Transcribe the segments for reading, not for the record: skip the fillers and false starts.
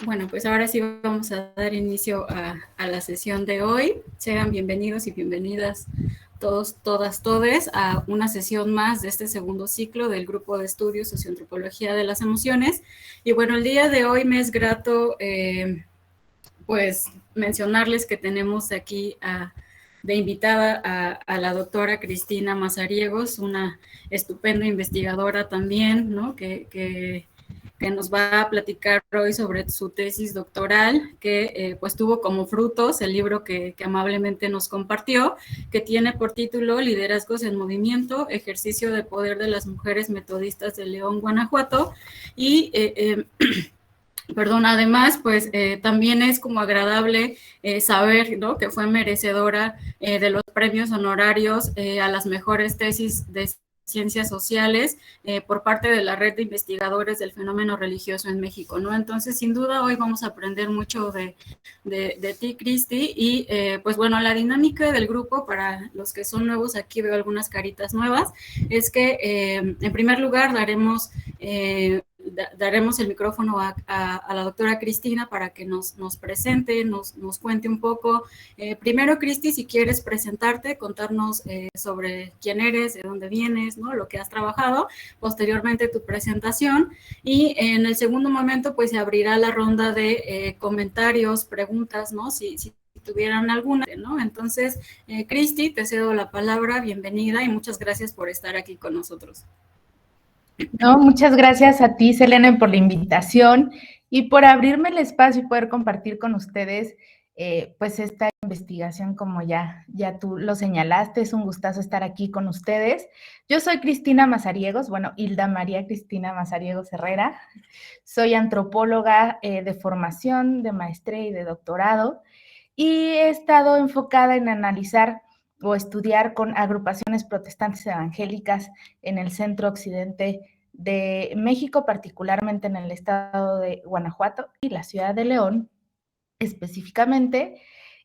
Bueno, pues ahora sí vamos a dar inicio a la sesión de hoy. Sean bienvenidos y bienvenidas todos, todas, todes a una sesión más de este segundo ciclo del Grupo de Estudios Socioantropología de las Emociones. Y bueno, el día de hoy me es grato pues mencionarles que tenemos aquí de invitada a la doctora Cristina Mazariegos, una estupenda investigadora también, ¿no? que nos va a platicar hoy sobre su tesis doctoral, que pues tuvo como frutos el libro que amablemente nos compartió, que tiene por título Liderazgos en Movimiento, Ejercicio de Poder de las Mujeres Metodistas de León, Guanajuato, y perdón, además, pues también es como agradable saber, ¿no?, que fue merecedora de los premios honorarios a las mejores tesis de ciencias sociales por parte de la red de investigadores del fenómeno religioso en México, ¿no? Entonces, sin duda, hoy vamos a aprender mucho de ti, Cristi, y pues bueno, la dinámica del grupo, para los que son nuevos, aquí veo algunas caritas nuevas, es que en primer lugar daremos el micrófono a la doctora Cristina para que nos presente, nos cuente un poco. Primero, Cristi, si quieres presentarte, contarnos sobre quién eres, de dónde vienes, ¿no?, lo que has trabajado, posteriormente tu presentación, y en el segundo momento pues se abrirá la ronda de comentarios, preguntas, ¿no?, si tuvieran alguna, ¿no? Entonces, Cristi, te cedo la palabra, bienvenida y muchas gracias por estar aquí con nosotros. No, muchas gracias a ti, Selene, por la invitación y por abrirme el espacio y poder compartir con ustedes pues esta investigación, como ya tú lo señalaste. Es un gustazo estar aquí con ustedes. Yo soy Cristina Mazariegos, bueno, Hilda María Cristina Mazariegos Herrera. Soy antropóloga de formación, de maestría y de doctorado, y he estado enfocada en analizar o estudiar con agrupaciones protestantes evangélicas en el centro occidente de México, particularmente en el estado de Guanajuato y la ciudad de León específicamente,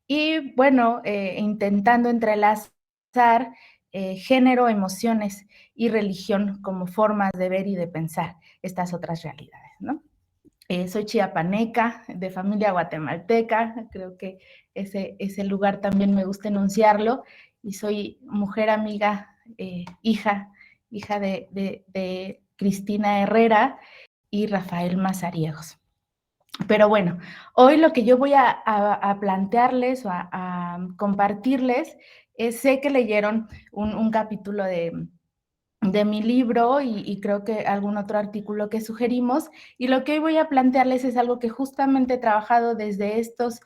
y bueno, intentando entrelazar género, emociones y religión como formas de ver y de pensar estas otras realidades, ¿no? Soy chiapaneca, de familia guatemalteca, creo que ese lugar también me gusta enunciarlo, y soy mujer amiga, hija de Cristina Herrera y Rafael Mazariegos. Pero bueno, hoy lo que yo voy a plantearles o a compartirles es, sé que leyeron un capítulo de mi libro y creo que algún otro artículo que sugerimos, y lo que hoy voy a plantearles es algo que justamente he trabajado desde estos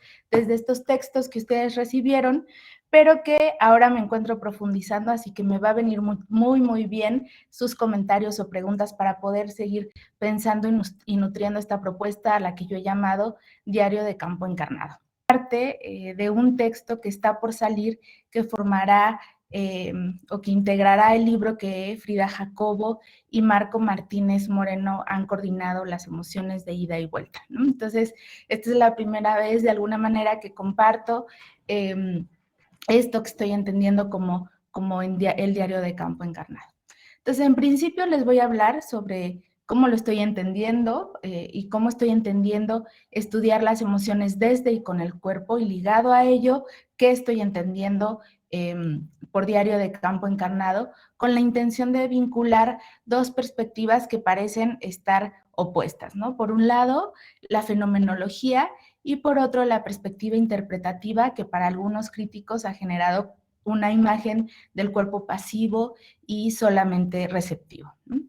textos que ustedes recibieron, pero que ahora me encuentro profundizando, así que me va a venir muy bien sus comentarios o preguntas para poder seguir pensando y nutriendo esta propuesta a la que yo he llamado Diario de Campo Encarnado. Parte de un texto que está por salir, que formará o que integrará el libro que Frida Jacobo y Marco Martínez Moreno han coordinado, Las emociones de ida y vuelta, ¿no? Entonces, esta es la primera vez, de alguna manera, que comparto esto que estoy entendiendo como el diario de campo encarnado. Entonces, en principio les voy a hablar sobre cómo lo estoy entendiendo y cómo estoy entendiendo estudiar las emociones desde y con el cuerpo, y ligado a ello, qué estoy entendiendo por diario de campo encarnado, con la intención de vincular dos perspectivas que parecen estar opuestas, ¿no? Por un lado, la fenomenología, y por otro, la perspectiva interpretativa, que para algunos críticos ha generado una imagen del cuerpo pasivo y solamente receptivo, ¿no?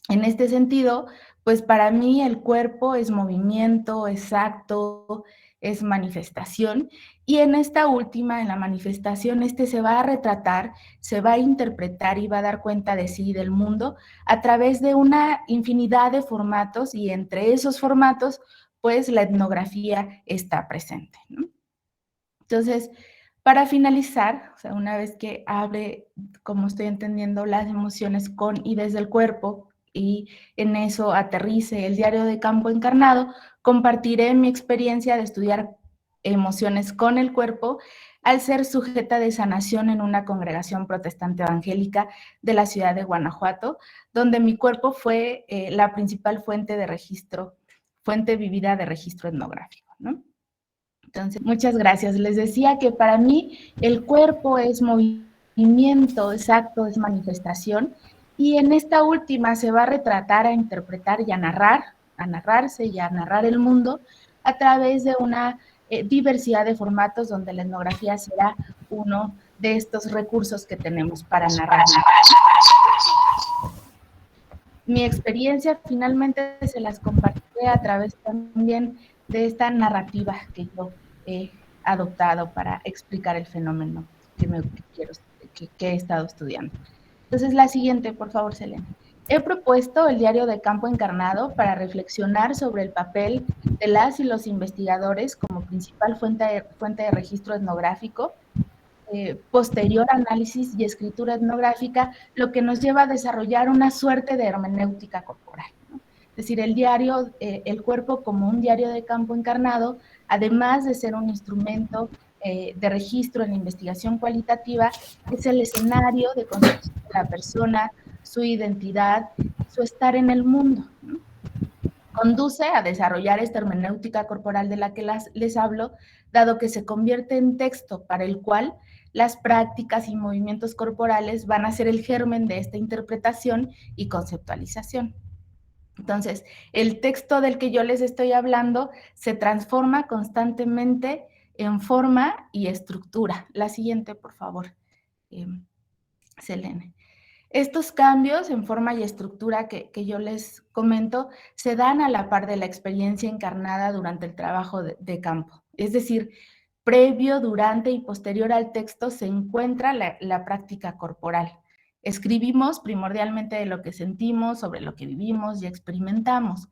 En este sentido, pues para mí el cuerpo es movimiento, es acto, es manifestación, y en esta última, en la manifestación, se va a retratar, se va a interpretar y va a dar cuenta de sí y del mundo a través de una infinidad de formatos, y entre esos formatos, pues la etnografía está presente, ¿no? Entonces, para finalizar, o sea, una vez que hable, como estoy entendiendo, las emociones con y desde el cuerpo, y en eso aterrice el diario de campo encarnado, compartiré mi experiencia de estudiar emociones con el cuerpo al ser sujeta de sanación en una congregación protestante evangélica de la ciudad de Guanajuato, donde mi cuerpo fue la principal fuente de registro, fuente vivida de registro etnográfico, ¿no? Entonces, muchas gracias. Les decía que para mí el cuerpo es movimiento, es acto, es manifestación, y en esta última se va a retratar, a interpretar y a narrar, a narrarse y a narrar el mundo a través de una diversidad de formatos donde la etnografía será uno de estos recursos que tenemos para narrar. Mi experiencia finalmente se las compartiré a través también de esta narrativa que yo he adoptado para explicar el fenómeno que he estado estudiando. Entonces, la siguiente, por favor, Selena. He propuesto el diario de campo encarnado para reflexionar sobre el papel de las y los investigadores como principal fuente de registro etnográfico, posterior análisis y escritura etnográfica, lo que nos lleva a desarrollar una suerte de hermenéutica corporal, ¿no? Es decir, el diario, el cuerpo como un diario de campo encarnado, además de ser un instrumento de registro en la investigación cualitativa, es el escenario de construcción de la persona, su identidad, su estar en el mundo, ¿no? Conduce a desarrollar esta hermenéutica corporal de la que les hablo, dado que se convierte en texto para el cual las prácticas y movimientos corporales van a ser el germen de esta interpretación y conceptualización. Entonces, el texto del que yo les estoy hablando se transforma constantemente en forma y estructura. La siguiente, por favor, Selene. Estos cambios en forma y estructura que yo les comento se dan a la par de la experiencia encarnada durante el trabajo de campo. Es decir, previo, durante y posterior al texto se encuentra la práctica corporal. Escribimos primordialmente de lo que sentimos, sobre lo que vivimos y experimentamos.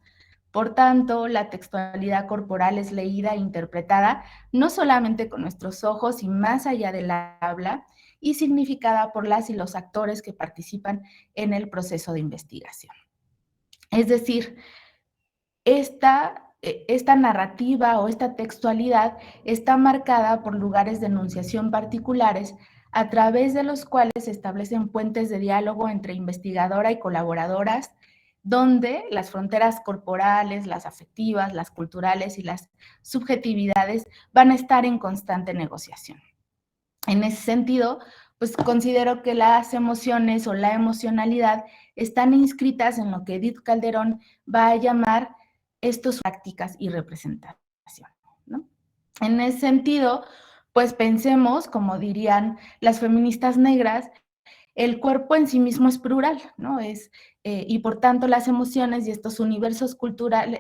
Por tanto, la textualidad corporal es leída e interpretada no solamente con nuestros ojos y más allá del habla, y significada por las y los actores que participan en el proceso de investigación. Es decir, esta narrativa o esta textualidad está marcada por lugares de enunciación particulares a través de los cuales se establecen puentes de diálogo entre investigadora y colaboradoras, donde las fronteras corporales, las afectivas, las culturales y las subjetividades van a estar en constante negociación. En ese sentido, pues considero que las emociones o la emocionalidad están inscritas en lo que Edith Calderón va a llamar estas prácticas y representación, ¿no? En ese sentido, pues pensemos, como dirían las feministas negras, el cuerpo en sí mismo es plural, ¿no? Y por tanto las emociones y estos universos culturales,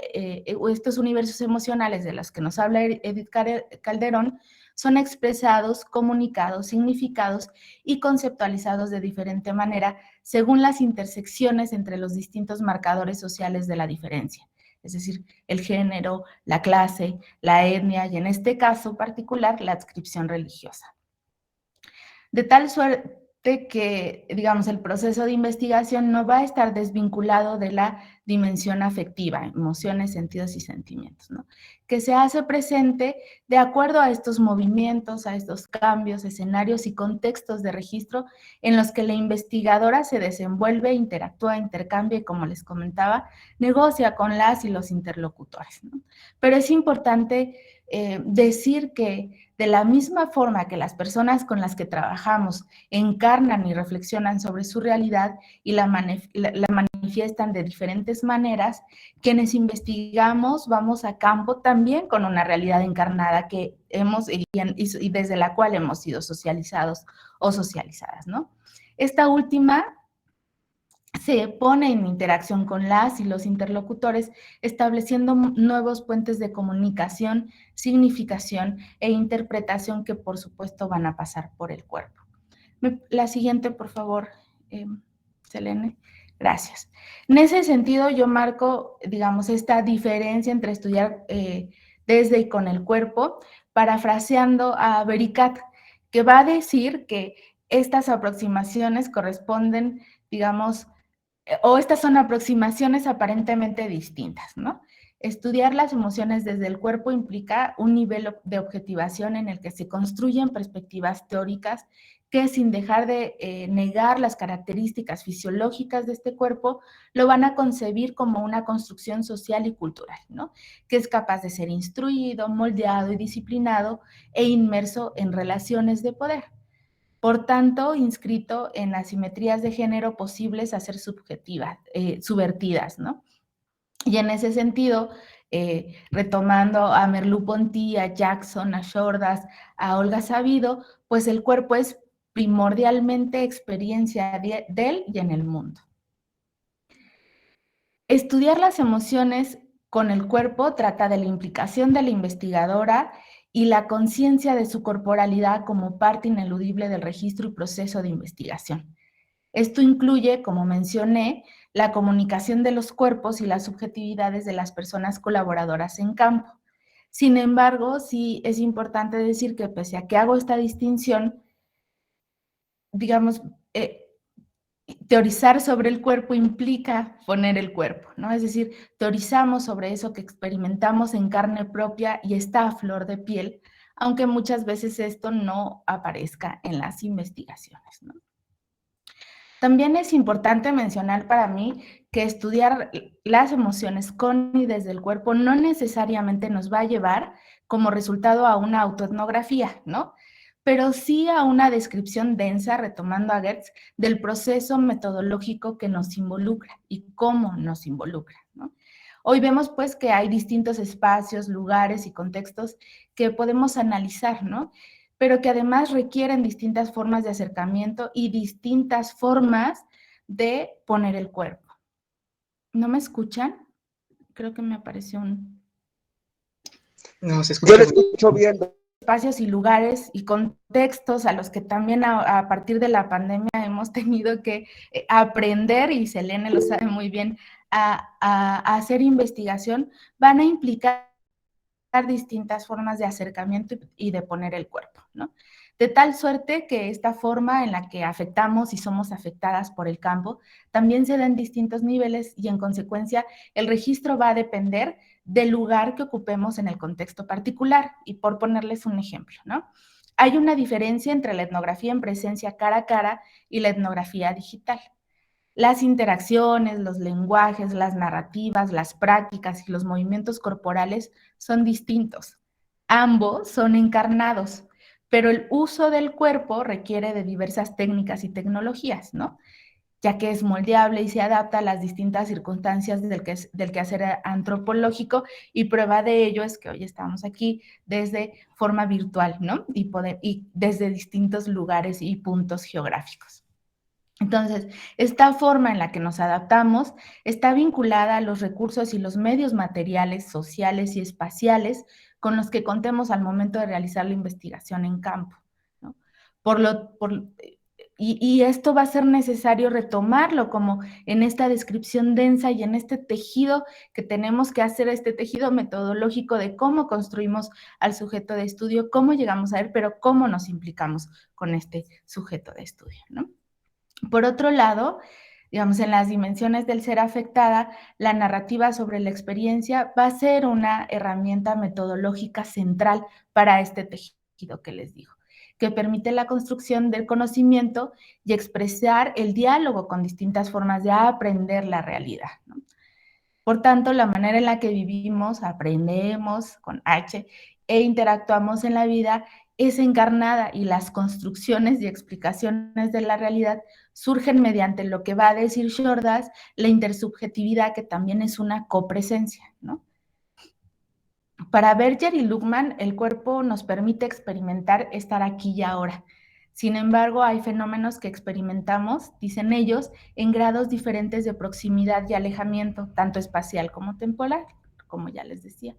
o estos universos emocionales de los que nos habla Edith Calderón, son expresados, comunicados, significados y conceptualizados de diferente manera según las intersecciones entre los distintos marcadores sociales de la diferencia, es decir, el género, la clase, la etnia y en este caso particular la adscripción religiosa. De tal suerte que, digamos, el proceso de investigación no va a estar desvinculado de la dimensión afectiva, emociones, sentidos y sentimientos, ¿no? Que se hace presente de acuerdo a estos movimientos, a estos cambios, escenarios y contextos de registro en los que la investigadora se desenvuelve, interactúa, intercambia y, como les comentaba, negocia con las y los interlocutores, ¿no? Pero es importante decir que de la misma forma que las personas con las que trabajamos encarnan y reflexionan sobre su realidad y la manifiestan de diferentes maneras, quienes investigamos vamos a campo también con una realidad encarnada que hemos y desde la cual hemos sido socializados o socializadas, ¿no? Esta última se pone en interacción con las y los interlocutores, estableciendo nuevos puentes de comunicación, significación e interpretación que, por supuesto, van a pasar por el cuerpo. La siguiente, por favor, Selene. Gracias. En ese sentido, yo marco, digamos, esta diferencia entre estudiar desde y con el cuerpo, parafraseando a Bericat, que va a decir que estas aproximaciones corresponden, digamos, o estas son aproximaciones aparentemente distintas, ¿no? Estudiar las emociones desde el cuerpo implica un nivel de objetivación en el que se construyen perspectivas teóricas que sin dejar de negar las características fisiológicas de este cuerpo, lo van a concebir como una construcción social y cultural, ¿no? Que es capaz de ser instruido, moldeado y disciplinado e inmerso en relaciones de poder. Por tanto, inscrito en asimetrías de género posibles a ser subvertidas, ¿no? Y en ese sentido, retomando a Merleau-Ponty, a Jackson, a Shordas, a Olga Sabido, pues el cuerpo es primordialmente experiencia de él y en el mundo. Estudiar las emociones con el cuerpo trata de la implicación de la investigadora y la conciencia de su corporalidad como parte ineludible del registro y proceso de investigación. Esto incluye, como mencioné, la comunicación de los cuerpos y las subjetividades de las personas colaboradoras en campo. Sin embargo, sí es importante decir que pese a que hago esta distinción, digamos, teorizar sobre el cuerpo implica poner el cuerpo, ¿no? Es decir, teorizamos sobre eso que experimentamos en carne propia y está a flor de piel, aunque muchas veces esto no aparezca en las investigaciones, ¿no? También es importante mencionar para mí que estudiar las emociones con y desde el cuerpo no necesariamente nos va a llevar como resultado a una autoetnografía, ¿no? Pero sí a una descripción densa, retomando a Goetz, del proceso metodológico que nos involucra y cómo nos involucra, ¿no? Hoy vemos pues que hay distintos espacios, lugares y contextos que podemos analizar, ¿no? Pero que además requieren distintas formas de acercamiento y distintas formas de poner el cuerpo. ¿No me escuchan? Creo que me apareció un... No, se escucha. Yo le escucho bien. Espacios y lugares y contextos a los que también a partir de la pandemia hemos tenido que aprender, y Selene lo sabe muy bien, a hacer investigación, van a implicar distintas formas de acercamiento y de poner el cuerpo, ¿no? De tal suerte que esta forma en la que afectamos y somos afectadas por el campo también se da en distintos niveles y en consecuencia el registro va a depender del lugar que ocupemos en el contexto particular. Y por ponerles un ejemplo, ¿no? Hay una diferencia entre la etnografía en presencia cara a cara y la etnografía digital. Las interacciones, los lenguajes, las narrativas, las prácticas y los movimientos corporales son distintos. Ambos son encarnados, pero el uso del cuerpo requiere de diversas técnicas y tecnologías, ¿no? Ya que es moldeable y se adapta a las distintas circunstancias del quehacer antropológico, y prueba de ello es que hoy estamos aquí desde forma virtual, ¿no? Y desde distintos lugares y puntos geográficos. Entonces, esta forma en la que nos adaptamos está vinculada a los recursos y los medios materiales, sociales y espaciales con los que contemos al momento de realizar la investigación en campo, ¿no? Y esto va a ser necesario retomarlo como en esta descripción densa y en este tejido que tenemos que hacer, este tejido metodológico de cómo construimos al sujeto de estudio, cómo llegamos a él, pero cómo nos implicamos con este sujeto de estudio, ¿no? Por otro lado, digamos, en las dimensiones del ser afectada, la narrativa sobre la experiencia va a ser una herramienta metodológica central para este tejido que les digo, que permite la construcción del conocimiento y expresar el diálogo con distintas formas de aprender la realidad, ¿no? Por tanto, la manera en la que vivimos, aprendemos con H e interactuamos en la vida es encarnada, y las construcciones y explicaciones de la realidad surgen mediante lo que va a decir Shordas, la intersubjetividad, que también es una copresencia, ¿no? Para Berger y Luhmann, el cuerpo nos permite experimentar estar aquí y ahora. Sin embargo, hay fenómenos que experimentamos, dicen ellos, en grados diferentes de proximidad y alejamiento, tanto espacial como temporal, como ya les decía.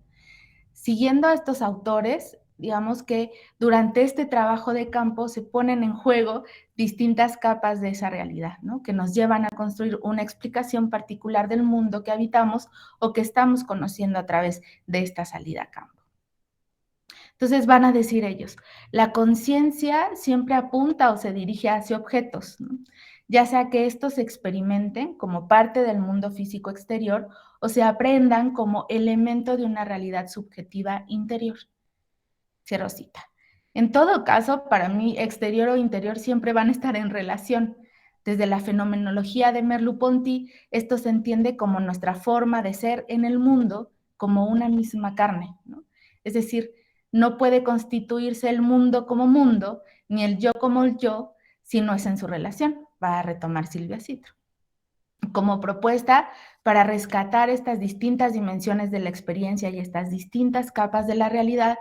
Siguiendo a estos autores, digamos que durante este trabajo de campo se ponen en juego distintas capas de esa realidad, ¿no? Que nos llevan a construir una explicación particular del mundo que habitamos o que estamos conociendo a través de esta salida a campo. Entonces van a decir ellos, la conciencia siempre apunta o se dirige hacia objetos, ¿no? Ya sea que estos se experimenten como parte del mundo físico exterior o se aprendan como elemento de una realidad subjetiva interior. Cierro cita. En todo caso, para mí, exterior o interior siempre van a estar en relación. Desde la fenomenología de Merleau-Ponty, esto se entiende como nuestra forma de ser en el mundo como una misma carne, ¿no? Es decir, no puede constituirse el mundo como mundo, ni el yo como el yo, si no es en su relación, va a retomar Silvia Citro. Como propuesta para rescatar estas distintas dimensiones de la experiencia y estas distintas capas de la realidad,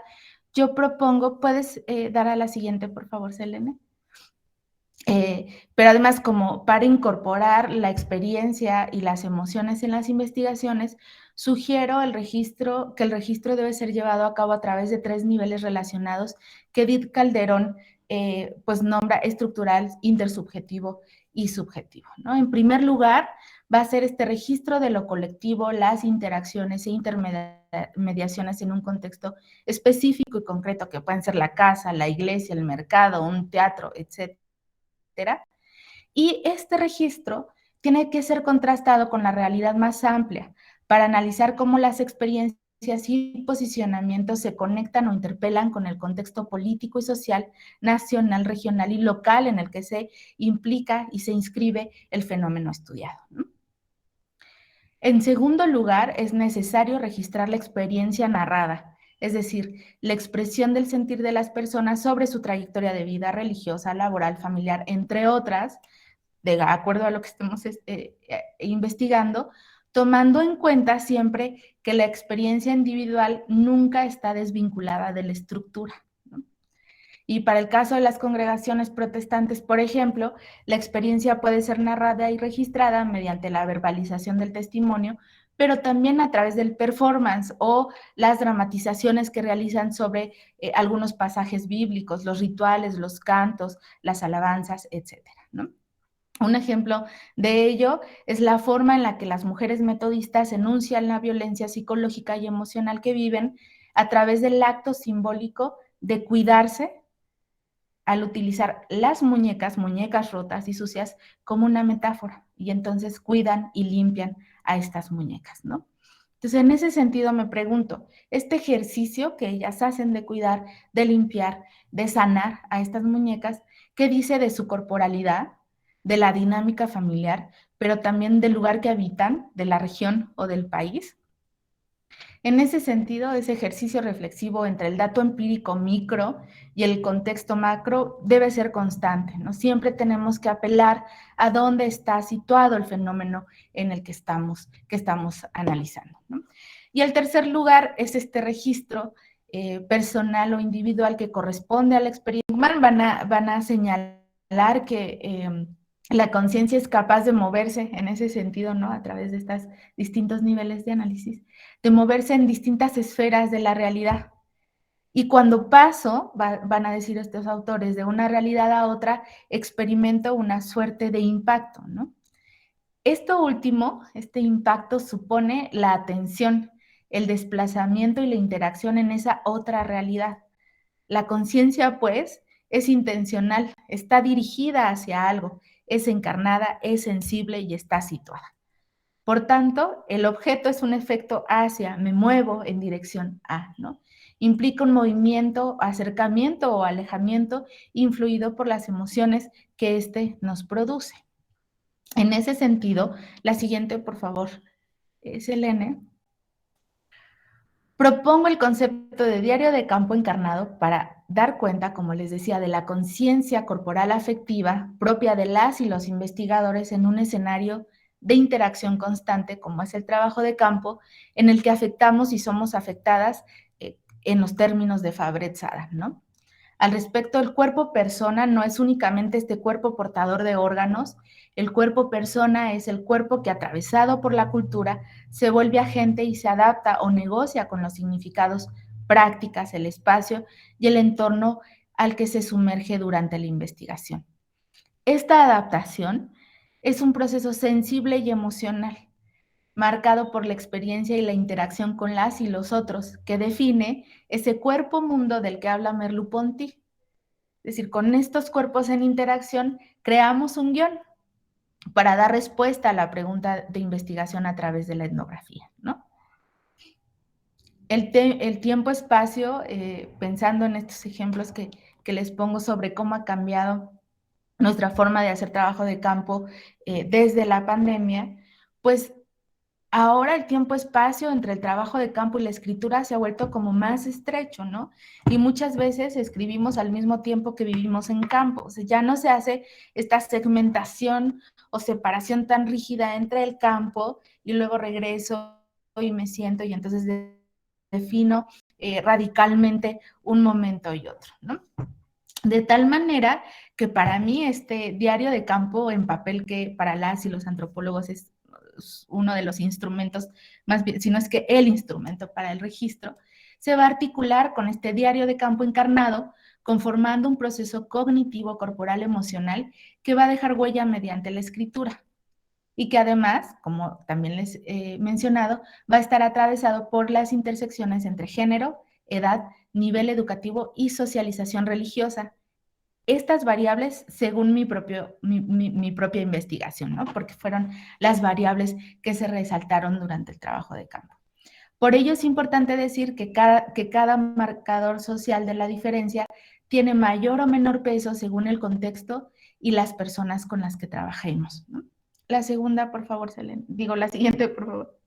yo propongo, ¿puedes dar a la siguiente, por favor, Selene? Pero además, como para incorporar la experiencia y las emociones en las investigaciones, sugiero que el registro debe ser llevado a cabo a través de 3 niveles relacionados que Edith Calderón pues nombra estructural, intersubjetivo y subjetivo, ¿no? En primer lugar, va a ser este registro de lo colectivo, las interacciones e intermediaciones en un contexto específico y concreto, que pueden ser la casa, la iglesia, el mercado, un teatro, etc. Y este registro tiene que ser contrastado con la realidad más amplia para analizar cómo las experiencias y posicionamientos se conectan o interpelan con el contexto político y social, nacional, regional y local en el que se implica y se inscribe el fenómeno estudiado, ¿no? En segundo lugar, es necesario registrar la experiencia narrada, es decir, la expresión del sentir de las personas sobre su trayectoria de vida religiosa, laboral, familiar, entre otras, de acuerdo a lo que estemos investigando, tomando en cuenta siempre que la experiencia individual nunca está desvinculada de la estructura, ¿no? Y para el caso de las congregaciones protestantes, por ejemplo, la experiencia puede ser narrada y registrada mediante la verbalización del testimonio, pero también a través del performance o las dramatizaciones que realizan sobre algunos pasajes bíblicos, los rituales, los cantos, las alabanzas, etcétera, ¿no? Un ejemplo de ello es la forma en la que las mujeres metodistas enuncian la violencia psicológica y emocional que viven a través del acto simbólico de cuidarse al utilizar las muñecas rotas y sucias, como una metáfora, y entonces cuidan y limpian a estas muñecas, ¿no? Entonces, en ese sentido me pregunto, este ejercicio que ellas hacen de cuidar, de limpiar, de sanar a estas muñecas, ¿qué dice de su corporalidad, de la dinámica familiar, pero también del lugar que habitan, de la región o del país? En ese sentido, ese ejercicio reflexivo entre el dato empírico micro y el contexto macro debe ser constante, ¿no? Siempre tenemos que apelar a dónde está situado el fenómeno en el que estamos analizando, ¿no? Y el tercer lugar es este registro personal o individual que corresponde a la experiencia humana. Van a señalar que la conciencia es capaz de moverse en ese sentido, ¿no? A través de estos distintos niveles de análisis, de moverse en distintas esferas de la realidad. Y cuando paso, van a decir estos autores, de una realidad a otra, experimento una suerte de impacto, ¿no? Esto último, este impacto, supone la atención, el desplazamiento y la interacción en esa otra realidad. La conciencia, pues, es intencional, está dirigida hacia algo, es encarnada, es sensible y está situada. Por tanto, el objeto es un efecto hacia, me muevo en dirección a, ¿no? Implica un movimiento, acercamiento o alejamiento influido por las emociones que éste nos produce. En ese sentido, la siguiente, por favor, Selene. Propongo el concepto de diario de campo encarnado para dar cuenta, como les decía, de la conciencia corporal afectiva propia de las y los investigadores en un escenario de interacción constante, como es el trabajo de campo, en el que afectamos y somos afectadas en los términos de Fabre-Tzadar, ¿no? Al respecto, el cuerpo persona no es únicamente este cuerpo portador de órganos. El cuerpo persona es el cuerpo que, atravesado por la cultura, se vuelve agente y se adapta o negocia con los significados, prácticas, el espacio y el entorno al que se sumerge durante la investigación. Esta adaptación es un proceso sensible y emocional, marcado por la experiencia y la interacción con las y los otros, que define ese cuerpo mundo del que habla Merleau-Ponty. Es decir, con estos cuerpos en interacción creamos un guión para dar respuesta a la pregunta de investigación a través de la etnografía, ¿no? El tiempo-espacio, pensando en estos ejemplos que que les pongo sobre cómo ha cambiado nuestra forma de hacer trabajo de campo desde la pandemia, pues ahora el tiempo-espacio entre el trabajo de campo y la escritura se ha vuelto como más estrecho, ¿no? Y muchas veces escribimos al mismo tiempo que vivimos en campo. O sea, ya no se hace esta segmentación o separación tan rígida entre el campo y luego regreso y me siento y entonces defino radicalmente un momento y otro, ¿no? De tal manera que para mí este diario de campo en papel, que para las y los antropólogos es uno de los instrumentos, más bien, si no es que el instrumento para el registro, se va a articular con este diario de campo encarnado, conformando un proceso cognitivo, corporal, emocional, que va a dejar huella mediante la escritura y que además, como también les he mencionado, va a estar atravesado por las intersecciones entre género, edad, nivel educativo y socialización religiosa. Estas variables según mi propia investigación, ¿no? Porque fueron las variables que se resaltaron durante el trabajo de campo. Por ello es importante decir que cada marcador social de la diferencia tiene mayor o menor peso según el contexto y las personas con las que trabajemos, ¿no? La segunda, por favor, Selene. Digo, la siguiente, por favor.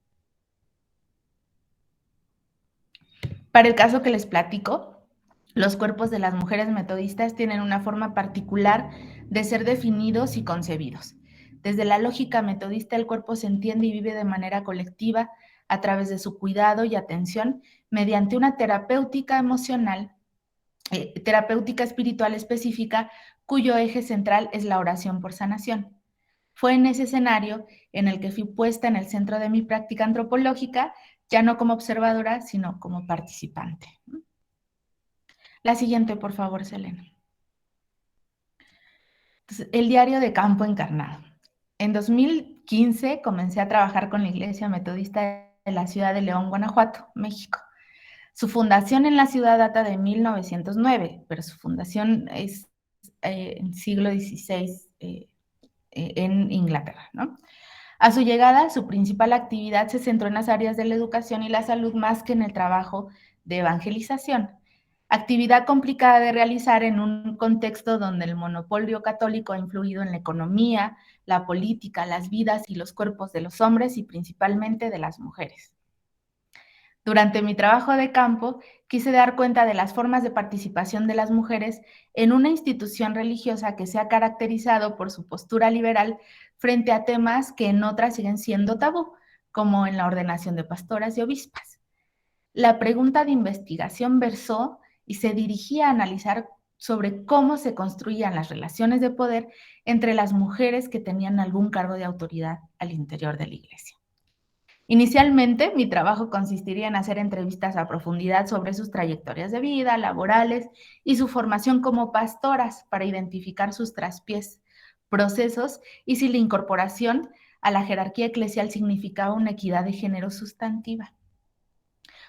Para el caso que les platico, los cuerpos de las mujeres metodistas tienen una forma particular de ser definidos y concebidos. Desde la lógica metodista, el cuerpo se entiende y vive de manera colectiva a través de su cuidado y atención mediante una terapéutica emocional, terapéutica espiritual específica, cuyo eje central es la oración por sanación. Fue en ese escenario en el que fui puesta en el centro de mi práctica antropológica, ya no como observadora, sino como participante. La siguiente, por favor, Selena. Entonces, el diario de campo encarnado. En 2015 comencé a trabajar con la Iglesia Metodista de la ciudad de León, Guanajuato, México. Su fundación en la ciudad data de 1909, pero su fundación es en siglo XVI en Inglaterra, ¿no? A su llegada, su principal actividad se centró en las áreas de la educación y la salud más que en el trabajo de evangelización. Actividad complicada de realizar en un contexto donde el monopolio católico ha influido en la economía, la política, las vidas y los cuerpos de los hombres y principalmente de las mujeres. Durante mi trabajo de campo, quise dar cuenta de las formas de participación de las mujeres en una institución religiosa que se ha caracterizado por su postura liberal frente a temas que en otras siguen siendo tabú, como en la ordenación de pastoras y obispas. La pregunta de investigación versó y se dirigía a analizar sobre cómo se construían las relaciones de poder entre las mujeres que tenían algún cargo de autoridad al interior de la Iglesia. Inicialmente, mi trabajo consistiría en hacer entrevistas a profundidad sobre sus trayectorias de vida, laborales y su formación como pastoras para identificar sus traspiés, procesos y si la incorporación a la jerarquía eclesial significaba una equidad de género sustantiva.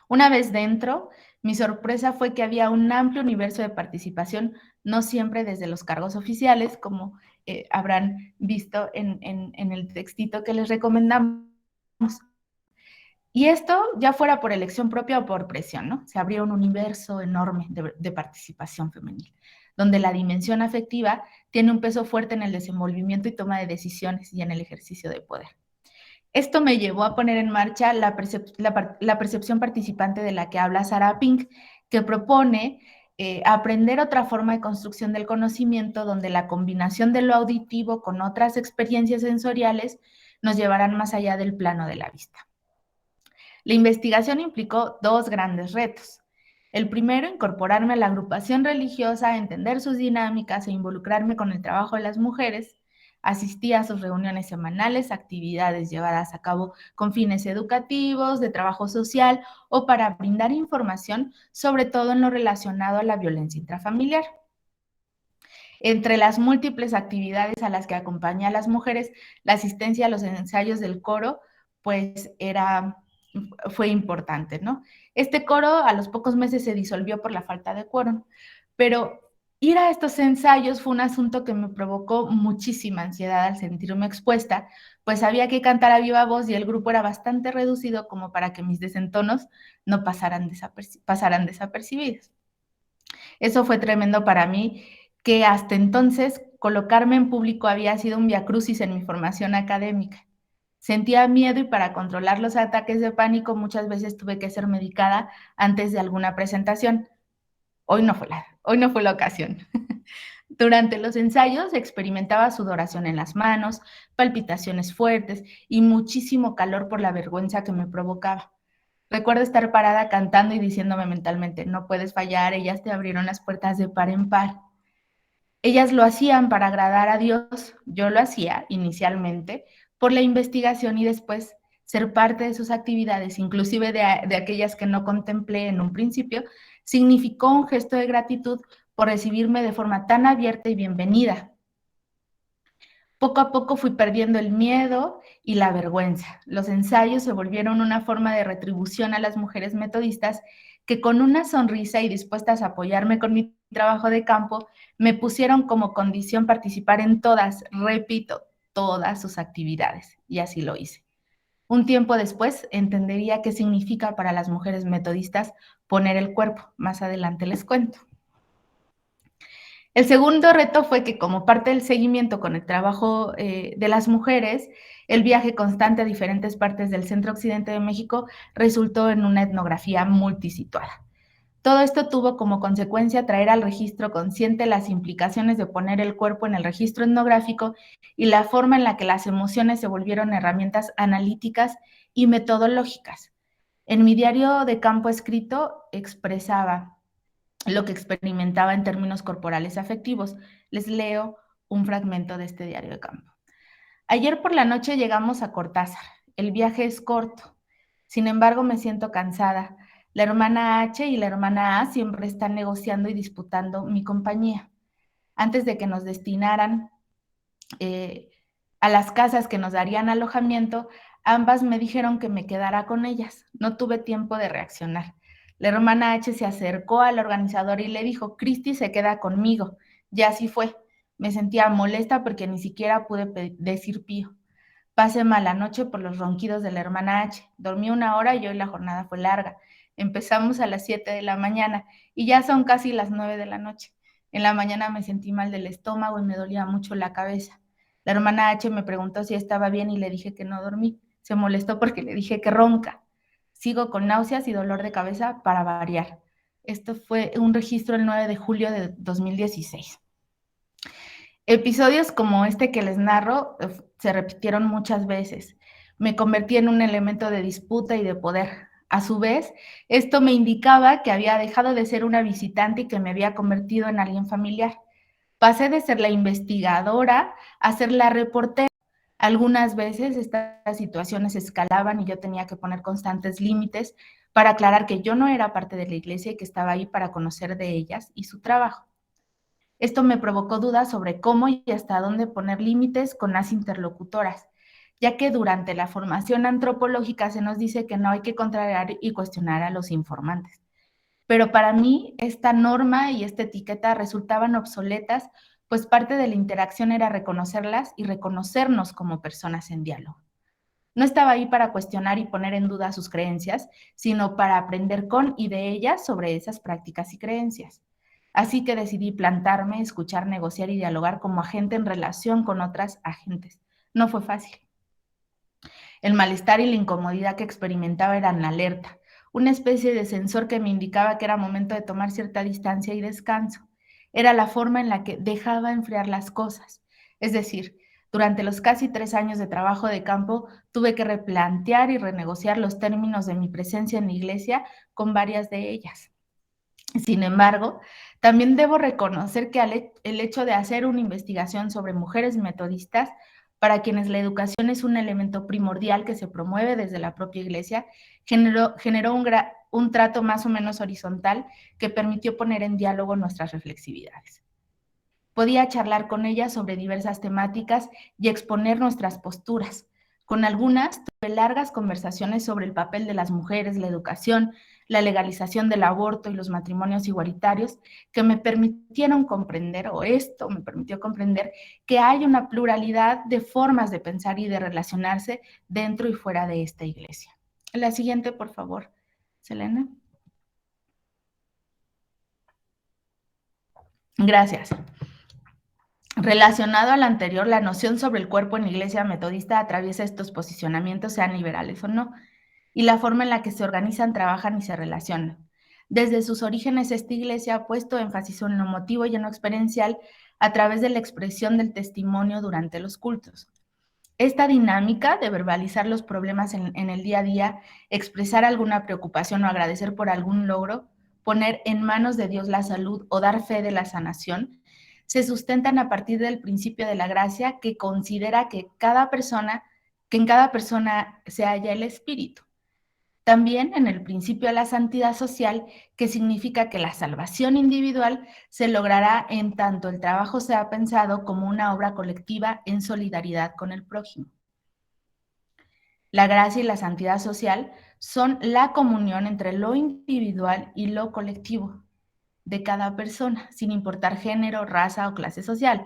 Una vez dentro, mi sorpresa fue que había un amplio universo de participación, no siempre desde los cargos oficiales, como habrán visto en el textito que les recomendamos. Y esto ya fuera por elección propia o por presión, ¿no? Se abría un universo enorme de participación femenil, donde la dimensión afectiva tiene un peso fuerte en el desenvolvimiento y toma de decisiones y en el ejercicio de poder. Esto me llevó a poner en marcha la percepción participante de la que habla Sarah Pink, que propone aprender otra forma de construcción del conocimiento donde la combinación de lo auditivo con otras experiencias sensoriales nos llevarán más allá del plano de la vista. La investigación implicó dos grandes retos. El primero, incorporarme a la agrupación religiosa, entender sus dinámicas e involucrarme con el trabajo de las mujeres. Asistí a sus reuniones semanales, actividades llevadas a cabo con fines educativos, de trabajo social o para brindar información, sobre todo en lo relacionado a la violencia intrafamiliar. Entre las múltiples actividades a las que acompañé a las mujeres, la asistencia a los ensayos del coro, pues fue importante, ¿no? Este coro a los pocos meses se disolvió por la falta de quórum, pero ir a estos ensayos fue un asunto que me provocó muchísima ansiedad al sentirme expuesta, pues había que cantar a viva voz y el grupo era bastante reducido como para que mis desentonos no pasaran desapercibidos. Eso fue tremendo para mí, que hasta entonces colocarme en público había sido un viacrucis en mi formación académica. Sentía miedo y para controlar los ataques de pánico muchas veces tuve que ser medicada antes de alguna presentación. Hoy no fue la ocasión. Durante los ensayos experimentaba sudoración en las manos, palpitaciones fuertes y muchísimo calor por la vergüenza que me provocaba. Recuerdo estar parada cantando y diciéndome mentalmente, no puedes fallar, ellas te abrieron las puertas de par en par. Ellas lo hacían para agradar a Dios, yo lo hacía inicialmente por la investigación y después ser parte de sus actividades, inclusive de aquellas que no contemplé en un principio, significó un gesto de gratitud por recibirme de forma tan abierta y bienvenida. Poco a poco fui perdiendo el miedo y la vergüenza. Los ensayos se volvieron una forma de retribución a las mujeres metodistas que con una sonrisa y dispuestas a apoyarme con mi trabajo de campo, me pusieron como condición participar en todas, repito, todas sus actividades. Y así lo hice. Un tiempo después entendería qué significa para las mujeres metodistas poner el cuerpo. Más adelante les cuento. El segundo reto fue que como parte del seguimiento con el trabajo de las mujeres, el viaje constante a diferentes partes del centro occidente de México resultó en una etnografía multisituada. Todo esto tuvo como consecuencia traer al registro consciente las implicaciones de poner el cuerpo en el registro etnográfico y la forma en la que las emociones se volvieron herramientas analíticas y metodológicas. En mi diario de campo escrito expresaba lo que experimentaba en términos corporales afectivos. Les leo un fragmento de este diario de campo. Ayer por la noche llegamos a Cortázar. El viaje es corto. Sin embargo, me siento cansada. La hermana H y la hermana A siempre están negociando y disputando mi compañía. Antes de que nos destinaran a las casas que nos darían alojamiento, ambas me dijeron que me quedara con ellas. No tuve tiempo de reaccionar. La hermana H se acercó al organizador y le dijo, Cristi se queda conmigo. Y así fue. Me sentía molesta porque ni siquiera pude decir pío. Pasé mala noche por los ronquidos de la hermana H. Dormí 1 hora y hoy la jornada fue larga. Empezamos a las 7 de la mañana y ya son casi las 9 de la noche. En la mañana me sentí mal del estómago y me dolía mucho la cabeza. La hermana H me preguntó si estaba bien y le dije que no dormí. Se molestó porque le dije que ronca. Sigo con náuseas y dolor de cabeza para variar. Esto fue un registro el 9 de julio de 2016. Episodios como este que les narro se repitieron muchas veces. Me convertí en un elemento de disputa y de poder. A su vez, esto me indicaba que había dejado de ser una visitante y que me había convertido en alguien familiar. Pasé de ser la investigadora a ser la reportera. Algunas veces estas situaciones escalaban y yo tenía que poner constantes límites para aclarar que yo no era parte de la iglesia y que estaba ahí para conocer de ellas y su trabajo. Esto me provocó dudas sobre cómo y hasta dónde poner límites con las interlocutoras, ya que durante la formación antropológica se nos dice que no hay que contrariar y cuestionar a los informantes. Pero para mí esta norma y esta etiqueta resultaban obsoletas, pues parte de la interacción era reconocerlas y reconocernos como personas en diálogo. No estaba ahí para cuestionar y poner en duda sus creencias, sino para aprender con y de ellas sobre esas prácticas y creencias. Así que decidí plantarme, escuchar, negociar y dialogar como agente en relación con otras agentes. No fue fácil. El malestar y la incomodidad que experimentaba eran alerta, una especie de sensor que me indicaba que era momento de tomar cierta distancia y descanso. Era la forma en la que dejaba enfriar las cosas. Es decir, durante los casi 3 años de trabajo de campo, tuve que replantear y renegociar los términos de mi presencia en la iglesia con varias de ellas. Sin embargo, también debo reconocer que el hecho de hacer una investigación sobre mujeres metodistas, para quienes la educación es un elemento primordial que se promueve desde la propia iglesia, generó un trato más o menos horizontal que permitió poner en diálogo nuestras reflexividades. Podía charlar con ellas sobre diversas temáticas y exponer nuestras posturas. Con algunas tuve largas conversaciones sobre el papel de las mujeres, la educación, la legalización del aborto y los matrimonios igualitarios, que me permitieron comprender, o esto me permitió comprender, que hay una pluralidad de formas de pensar y de relacionarse dentro y fuera de esta iglesia. La siguiente, por favor, Selena. Gracias. Relacionado al anterior, la noción sobre el cuerpo en la Iglesia Metodista atraviesa estos posicionamientos, sean liberales o no, y la forma en la que se organizan, trabajan y se relacionan. Desde sus orígenes, esta iglesia ha puesto énfasis en lo emotivo y en lo experiencial a través de la expresión del testimonio durante los cultos. Esta dinámica de verbalizar los problemas en el día a día, expresar alguna preocupación o agradecer por algún logro, poner en manos de Dios la salud o dar fe de la sanación, se sustentan a partir del principio de la gracia, que considera que en cada persona se halla el Espíritu. También en el principio de la santidad social, que significa que la salvación individual se logrará en tanto el trabajo sea pensado como una obra colectiva en solidaridad con el prójimo. La gracia y la santidad social son la comunión entre lo individual y lo colectivo de cada persona, sin importar género, raza o clase social.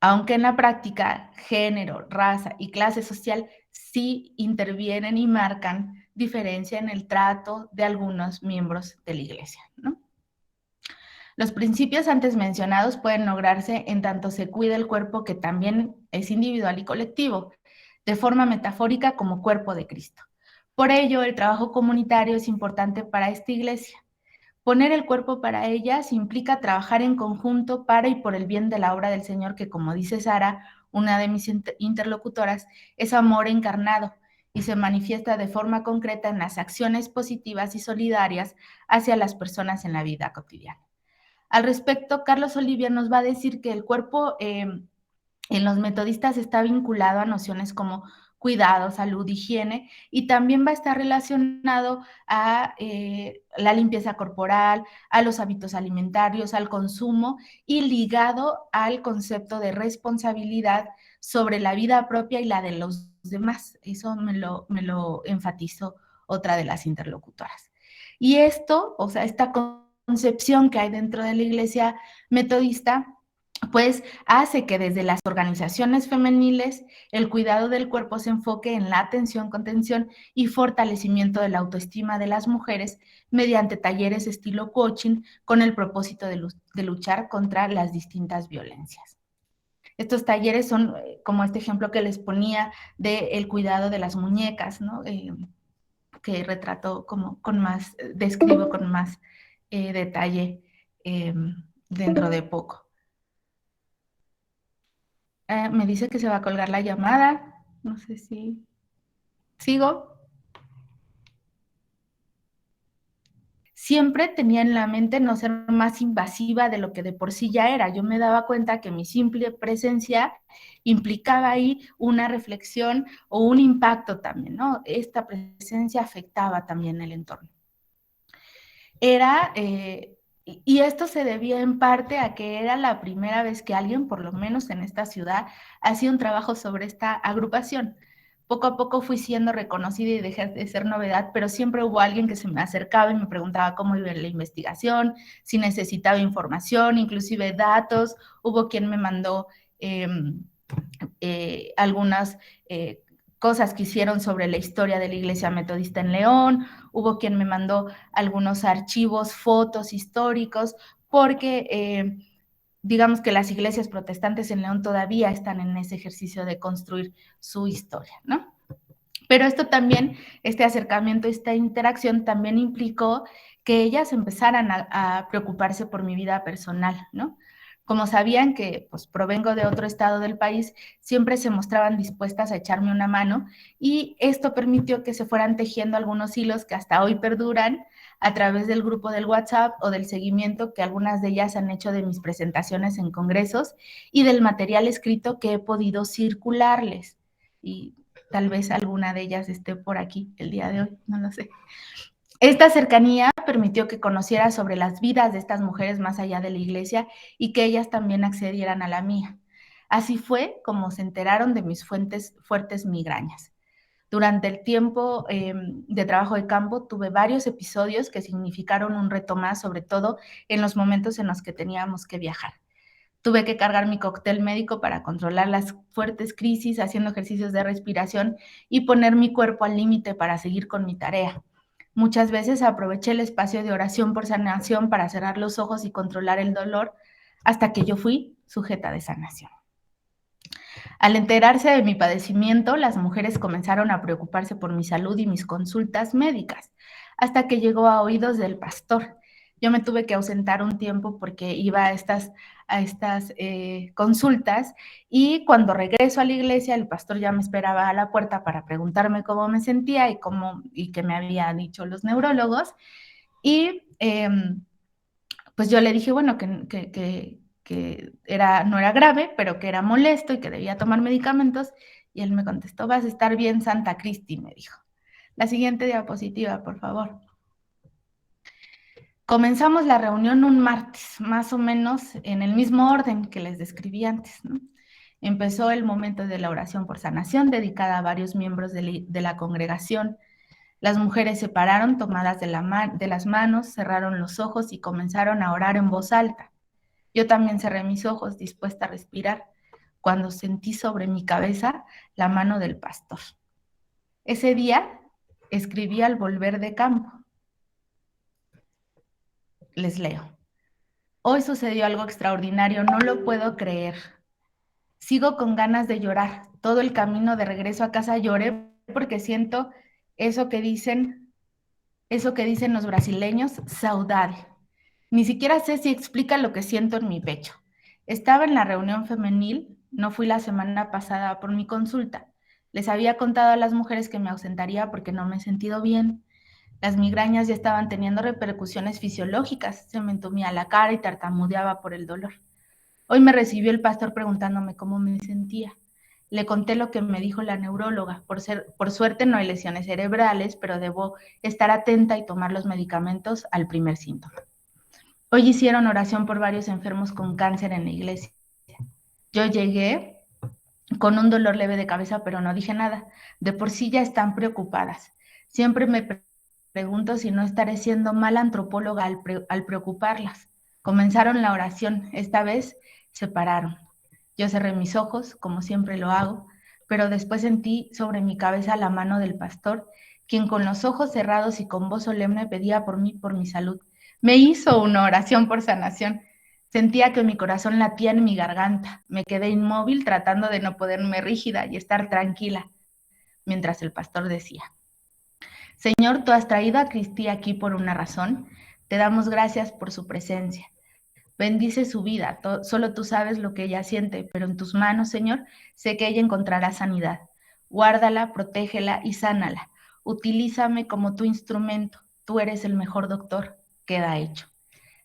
Aunque en la práctica, género, raza y clase social sí intervienen y marcan diferencia en el trato de algunos miembros de la iglesia, ¿no? Los principios antes mencionados pueden lograrse en tanto se cuida el cuerpo, que también es individual y colectivo, de forma metafórica como cuerpo de Cristo. Por ello, el trabajo comunitario es importante para esta iglesia. Poner el cuerpo para ellas implica trabajar en conjunto para y por el bien de la obra del Señor, que, como dice Sara, una de mis interlocutoras, es amor encarnado y se manifiesta de forma concreta en las acciones positivas y solidarias hacia las personas en la vida cotidiana. Al respecto, Carlos Olivier nos va a decir que el cuerpo en los metodistas está vinculado a nociones como cuidado, salud, higiene, y también va a estar relacionado a la limpieza corporal, a los hábitos alimentarios, al consumo, y ligado al concepto de responsabilidad sobre la vida propia y la de los demás. Eso me lo enfatizó otra de las interlocutoras. Y esto, o sea, esta concepción que hay dentro de la iglesia metodista, pues hace que desde las organizaciones femeniles el cuidado del cuerpo se enfoque en la atención, contención y fortalecimiento de la autoestima de las mujeres mediante talleres estilo coaching, con el propósito de luchar contra las distintas violencias. Estos talleres son como este ejemplo que les ponía del cuidado de las muñecas, ¿no? Que retrato como describo con más detalle dentro de poco. Me dice que se va a colgar la llamada. No sé si... ¿Sigo? Siempre tenía en la mente no ser más invasiva de lo que de por sí ya era. Yo me daba cuenta que mi simple presencia implicaba ahí una reflexión o un impacto también, ¿no? Esta presencia afectaba también el entorno. Y esto se debía en parte a que era la primera vez que alguien, por lo menos en esta ciudad, hacía un trabajo sobre esta agrupación. Poco a poco fui siendo reconocida y dejé de ser novedad, pero siempre hubo alguien que se me acercaba y me preguntaba cómo iba la investigación, si necesitaba información, inclusive datos. Hubo quien me mandó algunas cosas que hicieron sobre la historia de la Iglesia Metodista en León. Hubo quien me mandó algunos archivos, fotos históricos, porque digamos que las iglesias protestantes en León todavía están en ese ejercicio de construir su historia, ¿no? Pero esto también, este acercamiento, esta interacción también implicó que ellas empezaran a preocuparse por mi vida personal, ¿no? Como sabían que pues, provengo de otro estado del país, siempre se mostraban dispuestas a echarme una mano, y esto permitió que se fueran tejiendo algunos hilos que hasta hoy perduran a través del grupo del WhatsApp o del seguimiento que algunas de ellas han hecho de mis presentaciones en congresos y del material escrito que he podido circularles. Y tal vez alguna de ellas esté por aquí el día de hoy, no lo sé. Esta cercanía permitió que conociera sobre las vidas de estas mujeres más allá de la iglesia y que ellas también accedieran a la mía. Así fue como se enteraron de mis fuertes migrañas. Durante el tiempo de trabajo de campo tuve varios episodios que significaron un reto más, sobre todo en los momentos en los que teníamos que viajar. Tuve que cargar mi cóctel médico para controlar las fuertes crisis, haciendo ejercicios de respiración y poner mi cuerpo al límite para seguir con mi tarea. Muchas veces aproveché el espacio de oración por sanación para cerrar los ojos y controlar el dolor hasta que yo fui sujeta de sanación. Al enterarse de mi padecimiento, las mujeres comenzaron a preocuparse por mi salud y mis consultas médicas, hasta que llegó a oídos del pastor. Yo me tuve que ausentar un tiempo porque iba a estas consultas, y cuando regreso a la iglesia, el pastor ya me esperaba a la puerta para preguntarme cómo me sentía y qué me habían dicho los neurólogos. Y pues yo le dije, bueno, que no era grave, pero que era molesto y que debía tomar medicamentos, y él me contestó: vas a estar bien, Santa Cristi, me dijo. La siguiente diapositiva, por favor. Comenzamos la reunión un martes, más o menos en el mismo orden que les describí antes, ¿no? Empezó el momento de la oración por sanación, dedicada a varios miembros de la congregación. Las mujeres se pararon tomadas de las manos, cerraron los ojos y comenzaron a orar en voz alta. Yo también cerré mis ojos, dispuesta a respirar, cuando sentí sobre mi cabeza la mano del pastor. Ese día escribí al volver de campo. Les leo. Hoy sucedió algo extraordinario, no lo puedo creer. Sigo con ganas de llorar. Todo el camino de regreso a casa lloré porque siento eso que dicen los brasileños, saudade. Ni siquiera sé si explica lo que siento en mi pecho. Estaba en la reunión femenil, no fui la semana pasada por mi consulta. Les había contado a las mujeres que me ausentaría porque no me he sentido bien. Las migrañas ya estaban teniendo repercusiones fisiológicas, se me entumía la cara y tartamudeaba por el dolor. Hoy me recibió el pastor preguntándome cómo me sentía. Le conté lo que me dijo la neuróloga. Por suerte no hay lesiones cerebrales, pero debo estar atenta y tomar los medicamentos al primer síntoma. Hoy hicieron oración por varios enfermos con cáncer en la iglesia. Yo llegué con un dolor leve de cabeza, pero no dije nada. De por sí ya están preocupadas. Siempre me pregunto si no estaré siendo mala antropóloga al preocuparlas. Comenzaron la oración. Esta vez se pararon. Yo cerré mis ojos, como siempre lo hago, pero después sentí sobre mi cabeza la mano del pastor, quien con los ojos cerrados y con voz solemne pedía por mí, por mi salud. Me hizo una oración por sanación. Sentía que mi corazón latía en mi garganta. Me quedé inmóvil tratando de no ponerme rígida y estar tranquila, mientras el pastor decía: Señor, tú has traído a Cristi aquí por una razón. Te damos gracias por su presencia. Bendice su vida, solo tú sabes lo que ella siente, pero en tus manos, Señor, sé que ella encontrará sanidad. Guárdala, protégela y sánala. Utilízame como tu instrumento. Tú eres el mejor doctor. Queda hecho.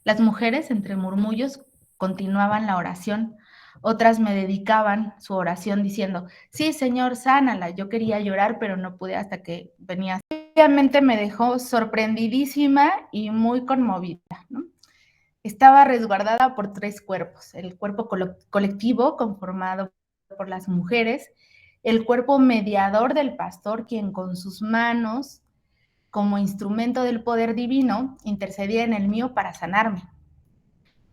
Las mujeres, entre murmullos, continuaban la oración. Otras me dedicaban su oración diciendo: sí, Señor, sánala. Yo quería llorar, pero no pude hasta que venía. Obviamente me dejó sorprendidísima y muy conmovida, ¿no? Estaba resguardada por 3 cuerpos: el cuerpo colectivo conformado por las mujeres, el cuerpo mediador del pastor, quien con sus manos, como instrumento del poder divino, intercedía en el mío para sanarme.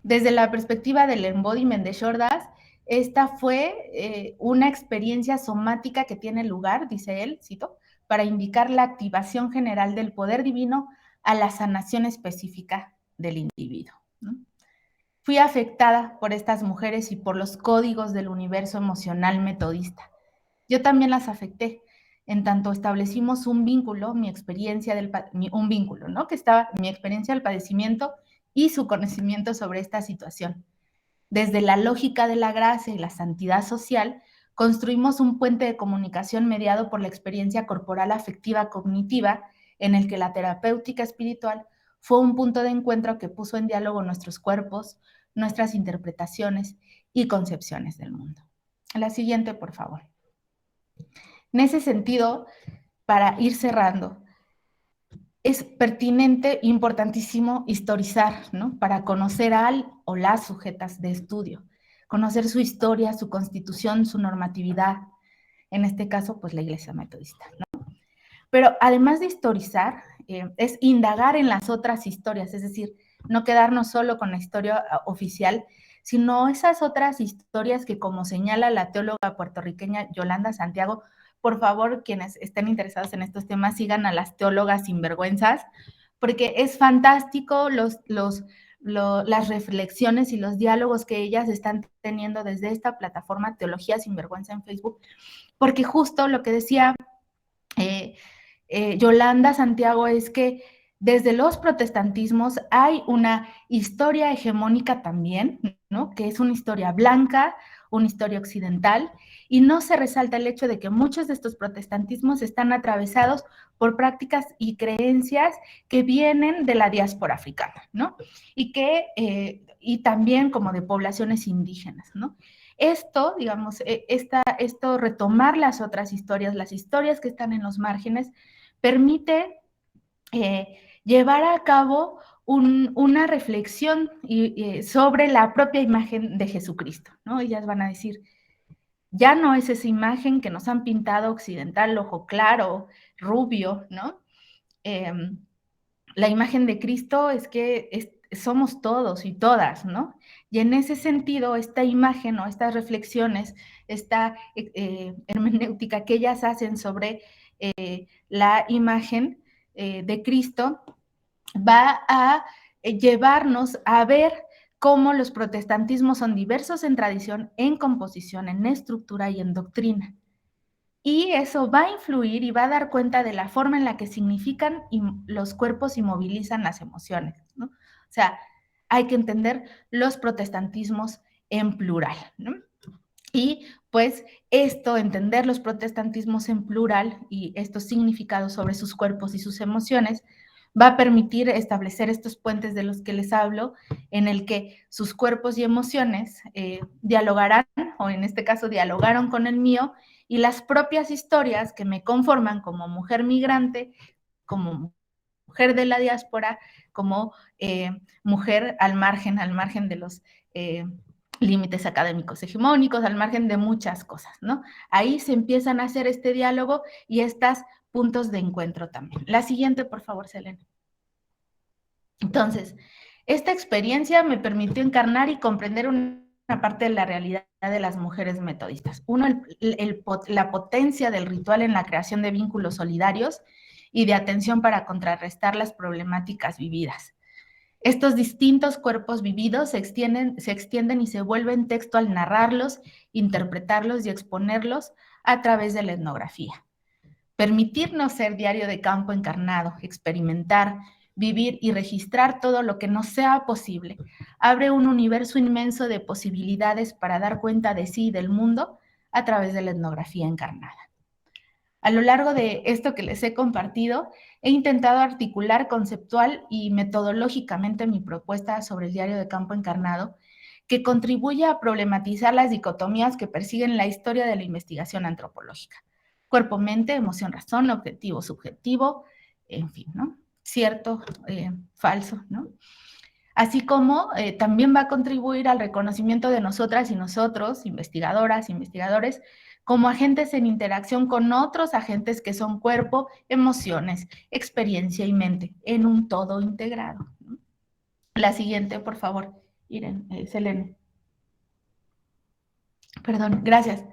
Desde la perspectiva del embodiment de Shore Das, esta fue una experiencia somática que tiene lugar, dice él, cito, para indicar la activación general del poder divino a la sanación específica del individuo, ¿no? Fui afectada por estas mujeres y por los códigos del universo emocional metodista. Yo también las afecté, en tanto establecimos un vínculo, mi experiencia del padecimiento y su conocimiento sobre esta situación. Desde la lógica de la gracia y la santidad social, construimos un puente de comunicación mediado por la experiencia corporal afectiva cognitiva, en el que la terapéutica espiritual fue un punto de encuentro que puso en diálogo nuestros cuerpos, nuestras interpretaciones y concepciones del mundo. La siguiente, por favor. En ese sentido, para ir cerrando, es pertinente, importantísimo historizar, ¿no? Para conocer al o las sujetas de estudio, conocer su historia, su constitución, su normatividad, en este caso, pues la Iglesia Metodista, ¿no? Pero además de historizar, es indagar en las otras historias, es decir, no quedarnos solo con la historia oficial, sino esas otras historias que, como señala la teóloga puertorriqueña Yolanda Santiago, por favor, quienes estén interesados en estos temas, sigan a las teólogas sinvergüenzas, porque es fantástico las reflexiones y los diálogos que ellas están teniendo desde esta plataforma Teología Sinvergüenza en Facebook, porque justo lo que decía Yolanda Santiago es que desde los protestantismos hay una historia hegemónica también, ¿no? Que es una historia blanca, una historia occidental, y no se resalta el hecho de que muchos de estos protestantismos están atravesados por prácticas y creencias que vienen de la diáspora africana, ¿no? Y también como de poblaciones indígenas, ¿no? Esto, digamos, esto retomar las otras historias, las historias que están en los márgenes, permite llevar a cabo una reflexión sobre la propia imagen de Jesucristo, ¿no? Ellas van a decir, ya no es esa imagen que nos han pintado occidental, ojo claro, rubio, ¿no? La imagen de Cristo es que somos todos y todas, ¿no? Y en ese sentido, esta imagen o estas reflexiones, esta hermenéutica que ellas hacen sobre la imagen de Cristo, va a llevarnos a ver cómo los protestantismos son diversos en tradición, en composición, en estructura y en doctrina. Y eso va a influir y va a dar cuenta de la forma en la que significan los cuerpos y movilizan las emociones, ¿no? O sea, hay que entender los protestantismos en plural, ¿no? Y pues entender los protestantismos en plural y estos significados sobre sus cuerpos y sus emociones, va a permitir establecer estos puentes de los que les hablo, en el que sus cuerpos y emociones dialogarán, o en este caso dialogaron con el mío, y las propias historias que me conforman como mujer migrante, como mujer de la diáspora, como mujer al margen de los límites académicos hegemónicos, al margen de muchas cosas, ¿no? Ahí se empiezan a hacer este diálogo y estos puntos de encuentro también. La siguiente, por favor, Selena. Entonces, esta experiencia me permitió encarnar y comprender una parte de la realidad de las mujeres metodistas. Uno, la potencia del ritual en la creación de vínculos solidarios y de atención para contrarrestar las problemáticas vividas. Estos distintos cuerpos vividos se extienden y se vuelven texto al narrarlos, interpretarlos y exponerlos a través de la etnografía. Permitirnos ser diario de campo encarnado, experimentar, vivir y registrar todo lo que nos sea posible, abre un universo inmenso de posibilidades para dar cuenta de sí y del mundo a través de la etnografía encarnada. A lo largo de esto que les he compartido, he intentado articular conceptual y metodológicamente mi propuesta sobre el diario de campo encarnado, que contribuye a problematizar las dicotomías que persiguen la historia de la investigación antropológica. Cuerpo, mente, emoción, razón, objetivo, subjetivo, en fin, ¿no? Cierto, falso, ¿no? Así como también va a contribuir al reconocimiento de nosotras y nosotros, investigadoras, investigadores, como agentes en interacción con otros agentes que son cuerpo, emociones, experiencia y mente, en un todo integrado, ¿no? La siguiente, por favor, Irene, Selene. Perdón, gracias.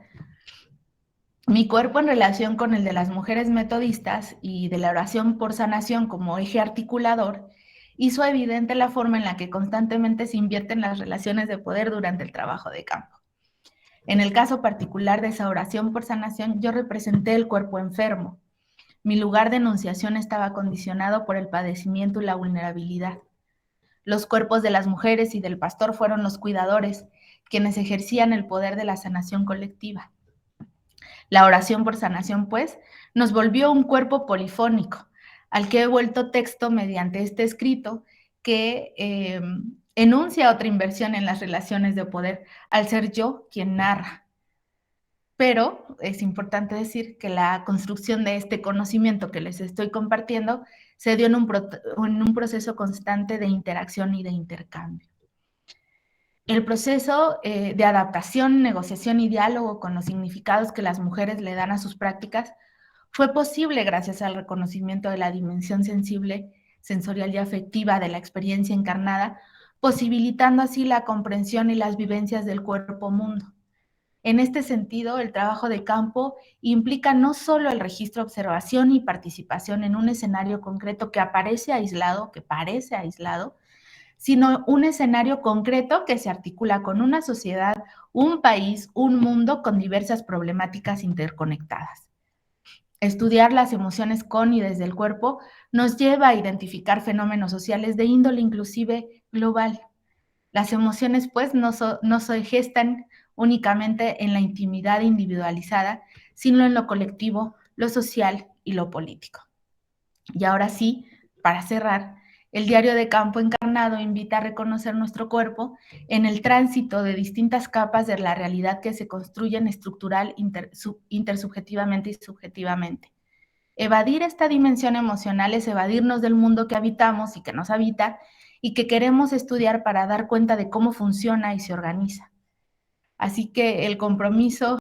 Mi cuerpo en relación con el de las mujeres metodistas y de la oración por sanación como eje articulador hizo evidente la forma en la que constantemente se invierten las relaciones de poder durante el trabajo de campo. En el caso particular de esa oración por sanación, yo representé el cuerpo enfermo. Mi lugar de enunciación estaba condicionado por el padecimiento y la vulnerabilidad. Los cuerpos de las mujeres y del pastor fueron los cuidadores, quienes ejercían el poder de la sanación colectiva. La oración por sanación, pues, nos volvió un cuerpo polifónico, al que he vuelto texto mediante este escrito que enuncia otra inversión en las relaciones de poder, al ser yo quien narra. Pero es importante decir que la construcción de este conocimiento que les estoy compartiendo se dio en un proceso constante de interacción y de intercambio. El proceso de adaptación, negociación y diálogo con los significados que las mujeres le dan a sus prácticas fue posible gracias al reconocimiento de la dimensión sensible, sensorial y afectiva de la experiencia encarnada posibilitando así la comprensión y las vivencias del cuerpo-mundo. En este sentido, el trabajo de campo implica no solo el registro, observación y participación en un escenario concreto que parece aislado, sino un escenario concreto que se articula con una sociedad, un país, un mundo con diversas problemáticas interconectadas. Estudiar las emociones con y desde el cuerpo nos lleva a identificar fenómenos sociales de índole inclusive global. Las emociones, pues, no se gestan únicamente en la intimidad individualizada, sino en lo colectivo, lo social y lo político. Y ahora sí, para cerrar, el diario de campo encarnado invita a reconocer nuestro cuerpo en el tránsito de distintas capas de la realidad que se construyen estructural, intersubjetivamente y subjetivamente. Evadir esta dimensión emocional es evadirnos del mundo que habitamos y que nos habita y que queremos estudiar para dar cuenta de cómo funciona y se organiza. Así que el compromiso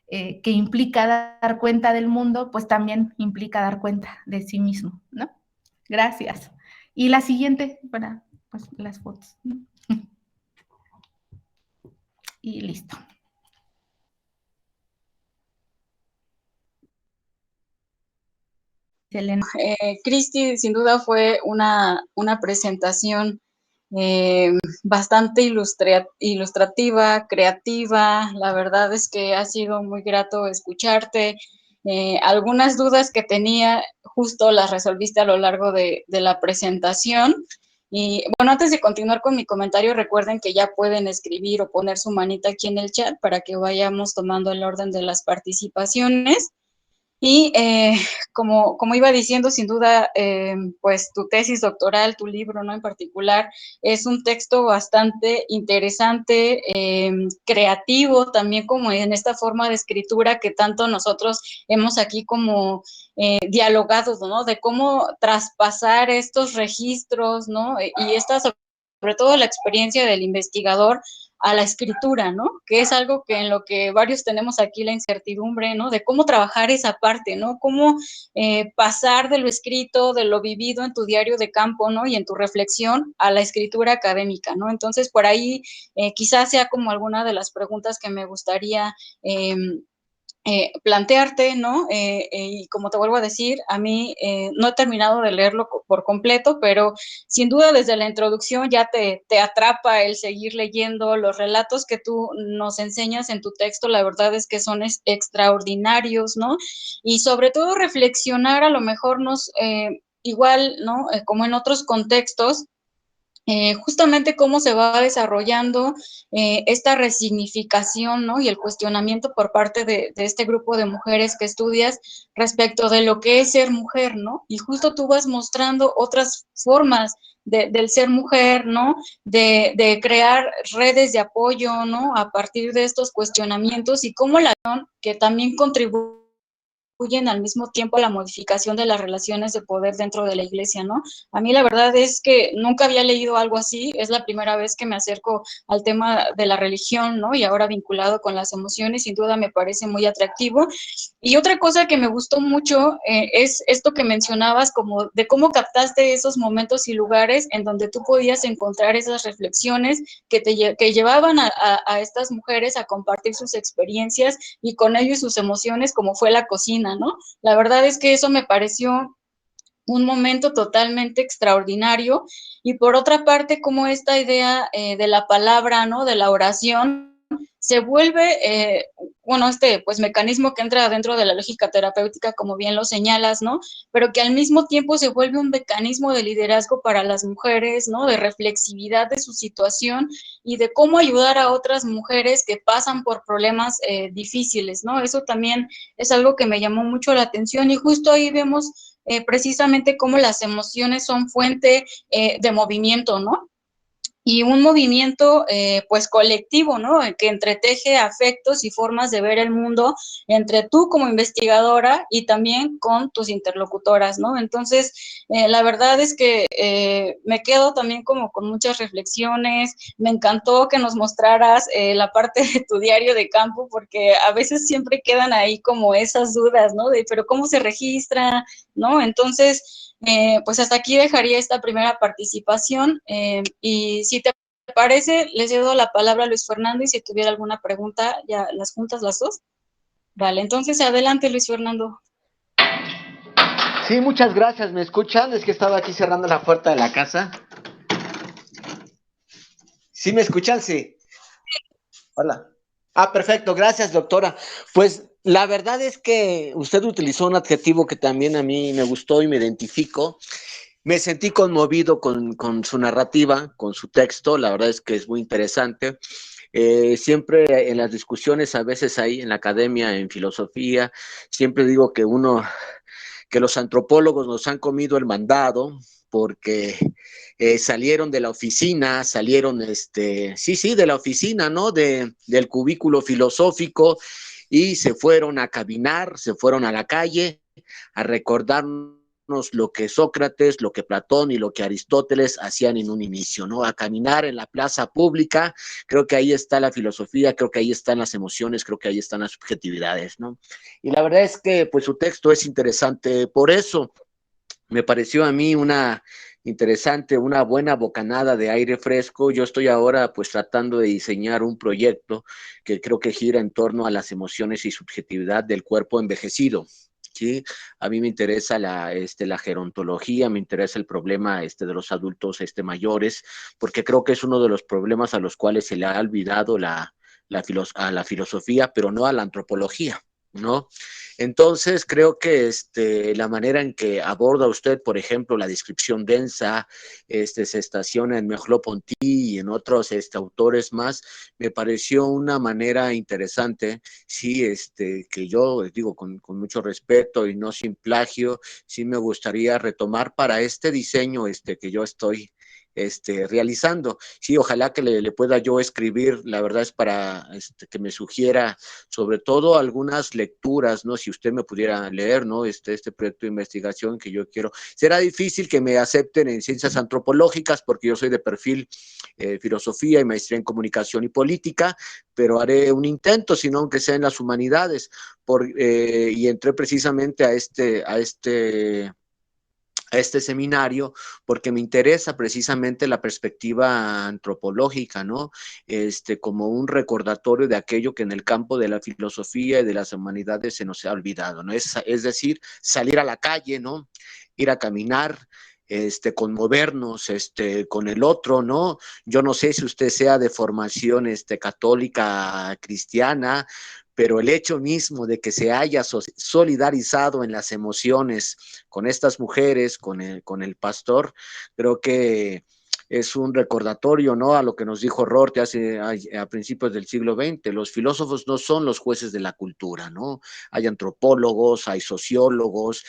que implica dar cuenta del mundo, pues también implica dar cuenta de sí mismo, ¿no? Gracias. Y la siguiente para pues, las fotos, ¿no? Y listo. Selena. Cristi, sin duda fue una presentación bastante ilustrativa, creativa. La verdad es que ha sido muy grato escucharte. Algunas dudas que tenía justo las resolviste a lo largo de la presentación. Y bueno, antes de continuar con mi comentario, recuerden que ya pueden escribir o poner su manita aquí en el chat para que vayamos tomando el orden de las participaciones. Y como iba diciendo, sin duda, pues tu tesis doctoral, tu libro, ¿no? En particular, es un texto bastante interesante, creativo, también como en esta forma de escritura que tanto nosotros hemos aquí como dialogado, ¿no? De cómo traspasar estos registros, ¿no? Y esta, sobre todo la experiencia del investigador, a la escritura, ¿no? Que es algo que en lo que varios tenemos aquí la incertidumbre, ¿no? De cómo trabajar esa parte, ¿no? Cómo pasar de lo escrito, de lo vivido en tu diario de campo, ¿no? Y en tu reflexión a la escritura académica, ¿no? Entonces, por ahí quizás sea como alguna de las preguntas que me gustaría plantearte, ¿no? Y como te vuelvo a decir, a mí no he terminado de leerlo por completo, pero sin duda desde la introducción ya te atrapa el seguir leyendo los relatos que tú nos enseñas en tu texto. La verdad es que son extraordinarios, ¿no? Y sobre todo reflexionar, a lo mejor igual, ¿no? Como en otros contextos, justamente cómo se va desarrollando esta resignificación, ¿no? Y el cuestionamiento por parte de este grupo de mujeres que estudias respecto de lo que es ser mujer, ¿no? Y justo tú vas mostrando otras formas del ser mujer, ¿no? De crear redes de apoyo, ¿no? A partir de estos cuestionamientos y cómo la que también contribuye al mismo tiempo a la modificación de las relaciones de poder dentro de la iglesia, ¿no? A mí la verdad es que nunca había leído algo así, es la primera vez que me acerco al tema de la religión, ¿no? Y ahora vinculado con las emociones, sin duda me parece muy atractivo. Y otra cosa que me gustó mucho es esto que mencionabas, como de cómo captaste esos momentos y lugares en donde tú podías encontrar esas reflexiones que llevaban a estas mujeres a compartir sus experiencias y con ello y sus emociones, como fue la cocina, ¿no? La verdad es que eso me pareció un momento totalmente extraordinario. Y por otra parte, como esta idea de la palabra, ¿no? De la oración, se vuelve, bueno, pues mecanismo que entra dentro de la lógica terapéutica, como bien lo señalas, ¿no? Pero que al mismo tiempo se vuelve un mecanismo de liderazgo para las mujeres, ¿no? De reflexividad de su situación y de cómo ayudar a otras mujeres que pasan por problemas difíciles, ¿no? Eso también es algo que me llamó mucho la atención y justo ahí vemos precisamente cómo las emociones son fuente de movimiento, ¿no? Y un movimiento, pues, colectivo, ¿no? Que entreteje afectos y formas de ver el mundo entre tú como investigadora y también con tus interlocutoras, ¿no? Entonces, la verdad es que me quedo también como con muchas reflexiones. Me encantó que nos mostraras la parte de tu diario de campo, porque a veces siempre quedan ahí como esas dudas, ¿no? De, pero ¿cómo se registra? ¿No? Entonces, pues hasta aquí dejaría esta primera participación y si te parece, les cedo la palabra a Luis Fernando y si tuviera alguna pregunta, ya las juntas las dos. Vale, entonces adelante, Luis Fernando. Sí, muchas gracias. ¿Me escuchan? Es que estaba aquí cerrando la puerta de la casa. ¿Sí me escuchan? Sí. Hola. Perfecto. Gracias, doctora. Pues la verdad es que usted utilizó un adjetivo que también a mí me gustó y me identifico. Me sentí conmovido con su narrativa, con su texto. La verdad es que es muy interesante. Siempre en las discusiones, a veces ahí en la academia, en filosofía, siempre digo que los antropólogos nos han comido el mandado porque salieron de la oficina, de la oficina, ¿no? Del cubículo filosófico y se fueron a caminar, se fueron a la calle a recordarnos lo que Sócrates, lo que Platón y lo que Aristóteles hacían en un inicio, ¿no? A caminar en la plaza pública. Creo que ahí está la filosofía, creo que ahí están las emociones, creo que ahí están las subjetividades, ¿no? Y la verdad es que pues su texto es interesante por eso. Me pareció a mí una interesante, una buena bocanada de aire fresco. Yo estoy ahora pues tratando de diseñar un proyecto que creo que gira en torno a las emociones y subjetividad del cuerpo envejecido. ¿Sí? A mí me interesa la gerontología, me interesa el problema de los adultos mayores, porque creo que es uno de los problemas a los cuales se le ha olvidado a la filosofía, pero no a la antropología, ¿no? Entonces, creo que la manera en que aborda usted, por ejemplo, la descripción densa, se estaciona en Merleau-Ponty y en otros autores más, me pareció una manera interesante, sí, que yo digo con mucho respeto y no sin plagio, sí me gustaría retomar para este diseño que yo estoy realizando. Sí, ojalá que le pueda yo escribir, la verdad es para que me sugiera sobre todo algunas lecturas, ¿no? Si usted me pudiera leer, ¿no? Este proyecto de investigación que yo quiero. Será difícil que me acepten en ciencias antropológicas porque yo soy de perfil filosofía y maestría en comunicación y política, pero haré un intento, sino aunque sea en las humanidades, y entré precisamente a este seminario porque me interesa precisamente la perspectiva antropológica, ¿no? Como un recordatorio de aquello que en el campo de la filosofía y de las humanidades se nos ha olvidado, ¿no? Es decir, salir a la calle, ¿no? Ir a caminar, conmovernos, con el otro, ¿no? Yo no sé si usted sea de formación, católica, cristiana, pero el hecho mismo de que se haya solidarizado en las emociones con estas mujeres, con el pastor, creo que es un recordatorio, ¿no? A lo que nos dijo Rorty a principios del siglo XX. Los filósofos no son los jueces de la cultura, ¿no? Hay antropólogos, hay sociólogos,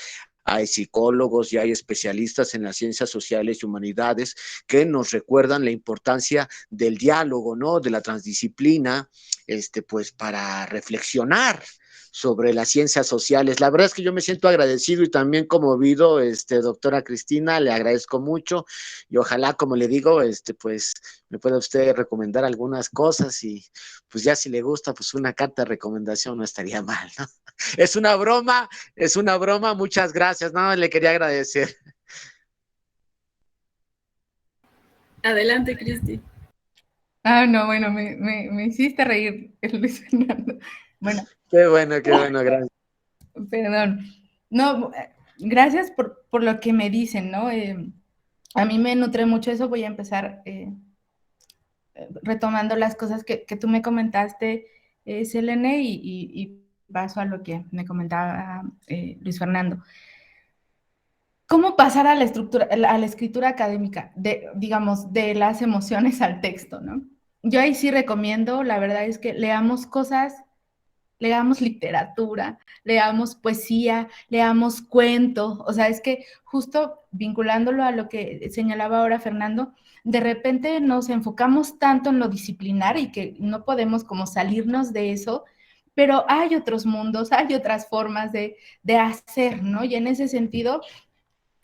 hay psicólogos y hay especialistas en las ciencias sociales y humanidades que nos recuerdan la importancia del diálogo, ¿no? De la transdisciplina, pues para reflexionar sobre las ciencias sociales. La verdad es que yo me siento agradecido y también conmovido, doctora Cristina, le agradezco mucho y ojalá, como le digo, pues me pueda usted recomendar algunas cosas y pues ya si le gusta, pues una carta de recomendación no estaría mal, ¿no? Es una broma, muchas gracias, no, le quería agradecer. Adelante, Cristi. No, bueno, me hiciste reír, Luis Fernando. Bueno. Qué bueno, gracias. Perdón. No, gracias por lo que me dicen, ¿no? A mí me nutre mucho eso, voy a empezar retomando las cosas que tú me comentaste, Selene, y paso a lo que me comentaba Luis Fernando. ¿Cómo pasar a la escritura académica, digamos, de las emociones al texto, ¿no? Yo ahí sí recomiendo, la verdad es que leamos literatura, leamos poesía, leamos cuento, o sea, es que justo vinculándolo a lo que señalaba ahora Fernando, de repente nos enfocamos tanto en lo disciplinar y que no podemos como salirnos de eso, pero hay otros mundos, hay otras formas de hacer, ¿no? Y en ese sentido,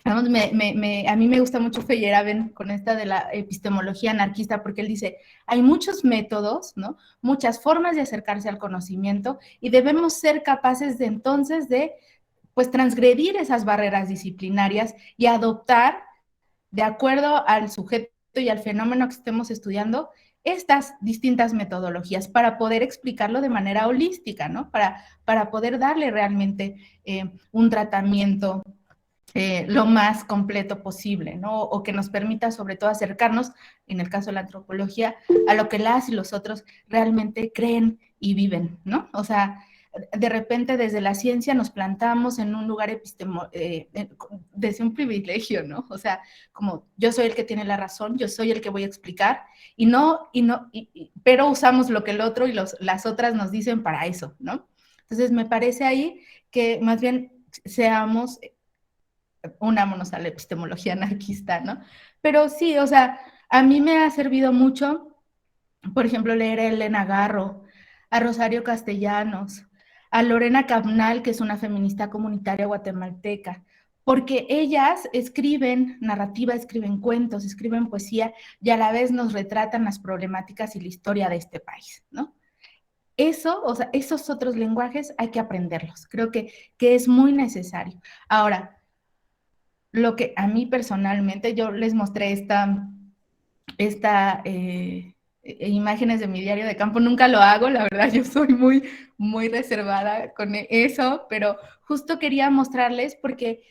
a mí me gusta mucho Feyerabend con esta de la epistemología anarquista, porque él dice, hay muchos métodos, ¿no? Muchas formas de acercarse al conocimiento y debemos ser capaces de entonces de, pues, transgredir esas barreras disciplinarias y adoptar, de acuerdo al sujeto y al fenómeno que estemos estudiando estas distintas metodologías para poder explicarlo de manera holística, ¿no? Para poder darle realmente un tratamiento lo más completo posible, ¿no? O que nos permita sobre todo acercarnos, en el caso de la antropología, a lo que las y los otros realmente creen y viven, ¿no? O sea, de repente desde la ciencia nos plantamos en un lugar desde un privilegio, ¿no? O sea, como yo soy el que tiene la razón, yo soy el que voy a explicar, pero usamos lo que el otro y las otras nos dicen para eso, ¿no? Entonces me parece ahí que más bien unámonos a la epistemología anarquista, ¿no? Pero sí, o sea, a mí me ha servido mucho, por ejemplo, leer a Elena Garro, a Rosario Castellanos, a Lorena Cabnal, que es una feminista comunitaria guatemalteca, porque ellas escriben narrativa, escriben cuentos, escriben poesía y a la vez nos retratan las problemáticas y la historia de este país, ¿no? Eso, o sea, esos otros lenguajes hay que aprenderlos. Creo que es muy necesario. Ahora, lo que a mí personalmente, yo les mostré imágenes de mi diario de campo, nunca lo hago, la verdad, yo soy muy reservada con eso, pero justo quería mostrarles porque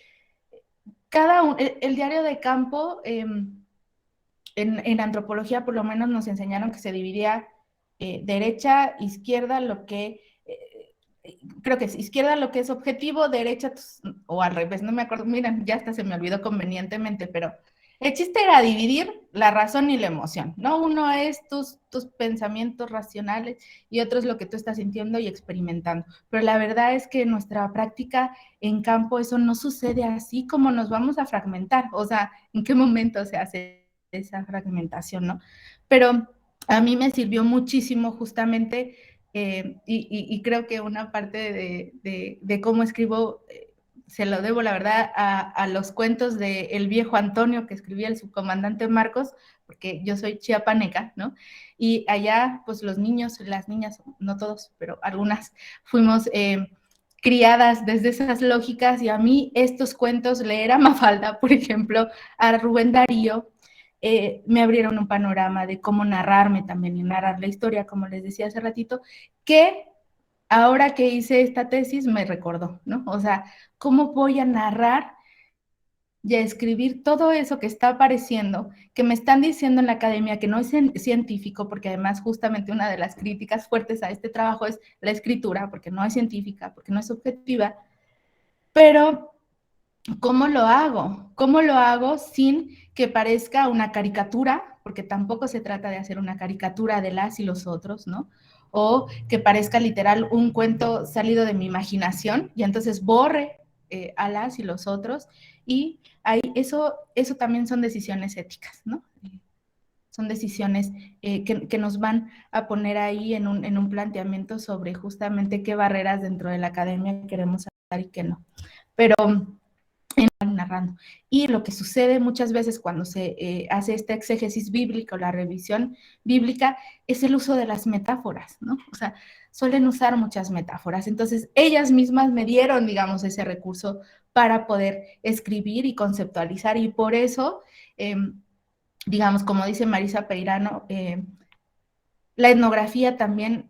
el diario de campo, en antropología por lo menos nos enseñaron que se dividía derecha, izquierda, creo que es izquierda lo que es objetivo, derecha o al revés, no me acuerdo, miren, ya hasta se me olvidó convenientemente, pero el chiste era dividir la razón y la emoción, ¿no? Uno es tus pensamientos racionales y otro es lo que tú estás sintiendo y experimentando. Pero la verdad es que en nuestra práctica en campo eso no sucede así como nos vamos a fragmentar. O sea, ¿en qué momento se hace esa fragmentación, no? Pero a mí me sirvió muchísimo justamente y creo que una parte de cómo escribo se lo debo, la verdad, a los cuentos de El Viejo Antonio que escribía el subcomandante Marcos, porque yo soy chiapaneca, ¿no? Y allá, pues los niños, las niñas, no todos, pero algunas, fuimos criadas desde esas lógicas y a mí estos cuentos, leer a Mafalda, por ejemplo, a Rubén Darío, me abrieron un panorama de cómo narrarme también y narrar la historia, como les decía hace ratito, que ahora que hice esta tesis me recordó, ¿no? O sea, ¿cómo voy a narrar y a escribir todo eso que está apareciendo, que me están diciendo en la academia que no es científico, porque además justamente una de las críticas fuertes a este trabajo es la escritura, porque no es científica, porque no es objetiva, pero ¿cómo lo hago? ¿Cómo lo hago sin que parezca una caricatura? Porque tampoco se trata de hacer una caricatura de las y los otros, ¿no? O que parezca literal un cuento salido de mi imaginación y entonces borre a las y los otros. Y ahí eso también son decisiones éticas, ¿no? Son decisiones que nos van a poner ahí en un planteamiento sobre justamente qué barreras dentro de la academia queremos hacer y qué no. Pero narrando. Y lo que sucede muchas veces cuando se hace esta exégesis bíblica o la revisión bíblica es el uso de las metáforas, ¿no? O sea, suelen usar muchas metáforas. Entonces, ellas mismas me dieron, digamos, ese recurso para poder escribir y conceptualizar. Y por eso, digamos, como dice Marisa Peirano, la etnografía también